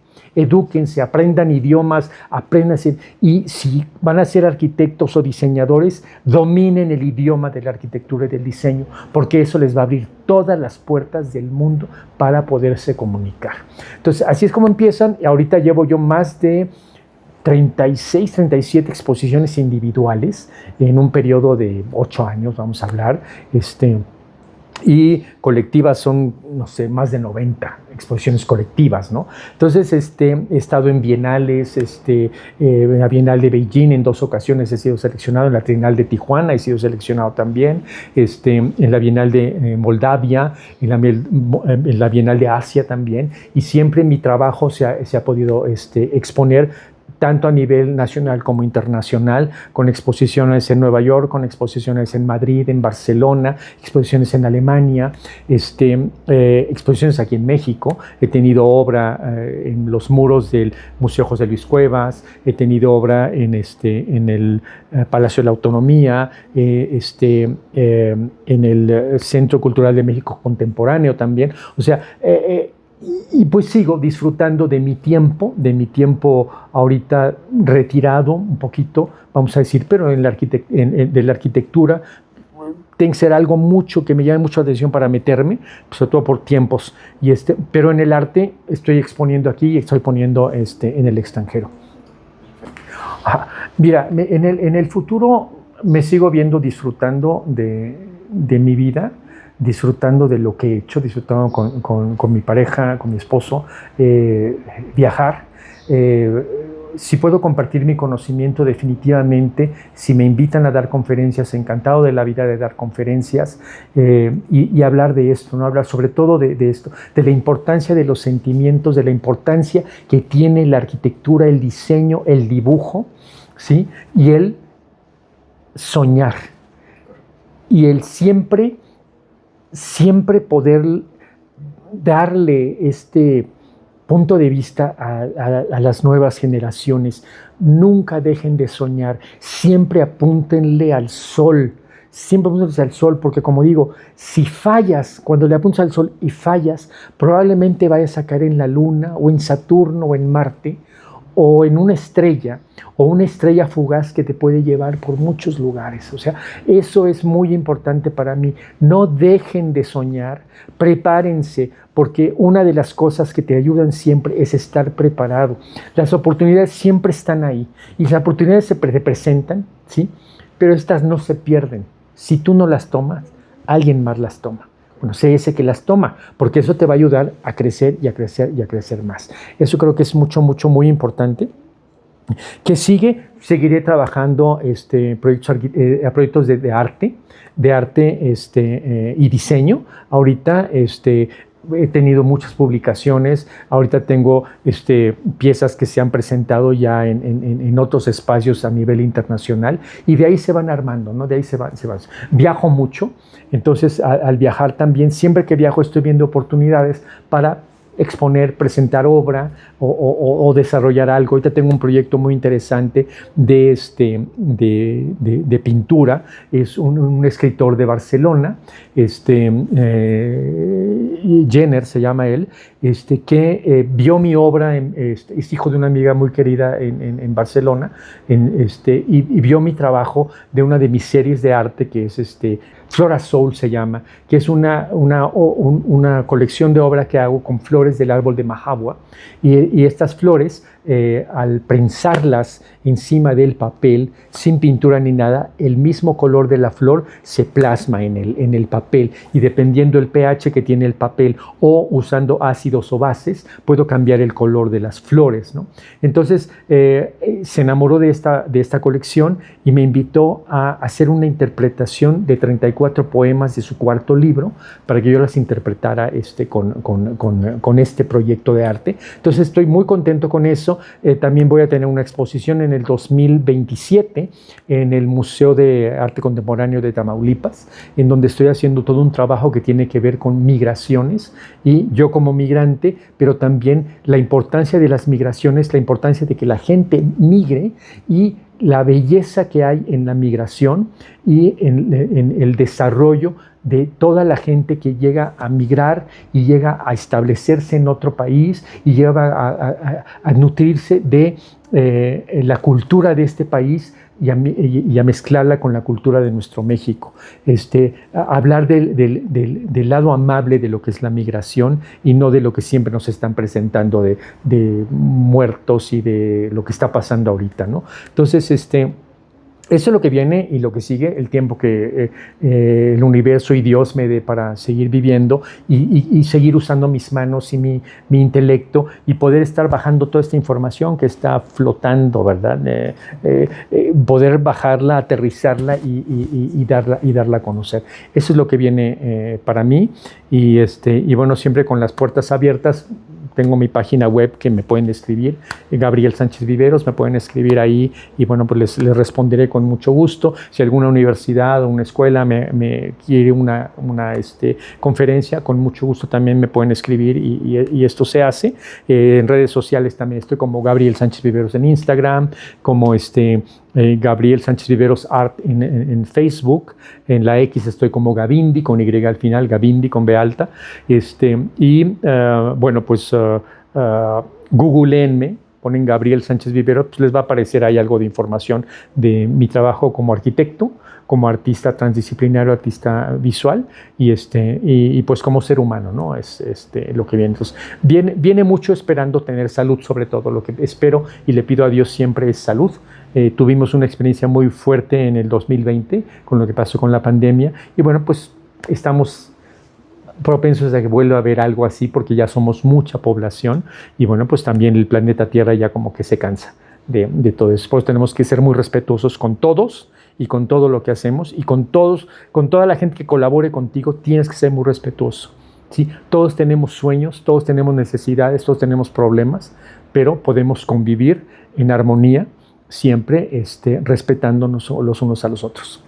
aprendan idiomas, aprendan, y si van a ser arquitectos o diseñadores, dominen el idioma de la arquitectura y del diseño, porque eso les va a abrir todas las puertas del mundo para poderse comunicar. Entonces, así es como empiezan. Ahorita llevo yo más de 36, 37 exposiciones individuales en un periodo de 8 años, vamos a hablar, y colectivas son, no sé, más de 90 exposiciones colectivas, ¿no? Entonces, he estado en bienales, en la Bienal de Beijing en 2 ocasiones he sido seleccionado, en la Trienal de Tijuana he sido seleccionado también, en la Bienal de Moldavia, en la Bienal de Asia también, y siempre mi trabajo se ha podido exponer tanto a nivel nacional como internacional, con exposiciones en Nueva York, con exposiciones en Madrid, en Barcelona, exposiciones en Alemania, exposiciones aquí en México. He tenido obra en los muros del Museo José Luis Cuevas, he tenido obra en el Palacio de la Autonomía, en el Centro Cultural de México Contemporáneo también. O sea, y pues sigo disfrutando de mi tiempo ahorita retirado un poquito, vamos a decir, pero de la arquitectura. Tiene que ser algo mucho que me llame mucho la atención para meterme, sobre todo por tiempos. Pero en el arte estoy exponiendo aquí y estoy poniendo en el extranjero. Mira, en el futuro me sigo viendo disfrutando de mi vida, disfrutando de lo que he hecho, disfrutando con mi pareja, con mi esposo, viajar. Si puedo compartir mi conocimiento, definitivamente, si me invitan a dar conferencias, encantado de la vida de dar conferencias y hablar de esto, ¿no? Hablar sobre todo de esto, de la importancia de los sentimientos, de la importancia que tiene la arquitectura, el diseño, el dibujo, ¿sí? Y el soñar. Y el siempre poder darle este punto de vista a las nuevas generaciones. Nunca dejen de soñar, siempre apúntenle al sol, porque como digo, si fallas, cuando le apuntas al sol y fallas, probablemente vayas a caer en la Luna o en Saturno o en Marte, o en una estrella fugaz que te puede llevar por muchos lugares. O sea, eso es muy importante para mí. No dejen de soñar, prepárense, porque una de las cosas que te ayudan siempre es estar preparado. Las oportunidades siempre están ahí, y las oportunidades se presentan, ¿sí? Pero estas no se pierden. Si tú no las tomas, alguien más las toma. Bueno, sé ese que las toma, porque eso te va a ayudar a crecer y a crecer y a crecer más. Eso creo que es muy importante. ¿Qué sigue? Seguiré trabajando proyectos de arte y diseño. Ahorita he tenido muchas publicaciones. Ahorita tengo piezas que se han presentado ya en otros espacios a nivel internacional, y de ahí se van armando, ¿no? De ahí se van. Viajo mucho, entonces al viajar también, siempre que viajo estoy viendo oportunidades para exponer, presentar obra o desarrollar algo. Ahorita tengo un proyecto muy interesante de pintura. Es un escritor de Barcelona, Jenner se llama él, que vio mi obra, es hijo de una amiga muy querida en Barcelona, y vio mi trabajo de una de mis series de arte, que es Flora Soul se llama, que es una colección de obra que hago con flores del árbol de Mahagua, y estas flores, al prensarlas encima del papel, sin pintura ni nada, el mismo color de la flor se plasma en el papel, y dependiendo del pH que tiene el papel o usando ácidos o bases, puedo cambiar el color de las flores, ¿no? Entonces se enamoró de esta colección y me invitó a hacer una interpretación de 34 24 poemas de su cuarto libro para que yo las interpretara con este proyecto de arte. Entonces estoy muy contento con eso. También voy a tener una exposición en el 2027 en el Museo de Arte Contemporáneo de Tamaulipas, en donde estoy haciendo todo un trabajo que tiene que ver con migraciones y yo como migrante, pero también la importancia de las migraciones, la importancia de que la gente migre y la belleza que hay en la migración y en el desarrollo de toda la gente que llega a migrar y llega a establecerse en otro país y llega a nutrirse de la cultura de este país y a mezclarla con la cultura de nuestro México. Hablar del lado amable de lo que es la migración y no de lo que siempre nos están presentando de muertos y de lo que está pasando ahorita, ¿no? Entonces, eso es lo que viene y lo que sigue, el tiempo que el universo y Dios me dé para seguir viviendo y seguir usando mis manos y mi intelecto y poder estar bajando toda esta información que está flotando, ¿verdad? Poder bajarla, aterrizarla y darla a conocer. Eso es lo que viene para mí y bueno, siempre con las puertas abiertas. Tengo mi página web que me pueden escribir, Gabriel Sánchez Viveros, me pueden escribir ahí y bueno, pues les responderé con mucho gusto. Si alguna universidad o una escuela me quiere una conferencia, con mucho gusto también me pueden escribir y esto se hace. En redes sociales también estoy como Gabriel Sánchez Viveros en Instagram, como Gabriel Sánchez Viveros Art en Facebook, en la X estoy como Gavindi, con Y al final, Gavindi con B alta, bueno, pues googleenme, ponen Gabriel Sánchez Viveros, pues les va a aparecer ahí algo de información de mi trabajo como arquitecto, como artista transdisciplinario, artista visual y pues como ser humano, ¿no? Es lo que viene. Entonces, viene mucho esperando tener salud, sobre todo. Lo que espero y le pido a Dios siempre es salud. Tuvimos una experiencia muy fuerte en el 2020 con lo que pasó con la pandemia y bueno, pues estamos propensos a que vuelva a haber algo así porque ya somos mucha población y bueno, pues también el planeta Tierra ya como que se cansa de todo eso. Pues tenemos que ser muy respetuosos con todos y con todo lo que hacemos y con toda la gente que colabore contigo tienes que ser muy respetuoso. ¿Sí? Todos tenemos sueños, todos tenemos necesidades, todos tenemos problemas, pero podemos convivir en armonía siempre respetándonos los unos a los otros.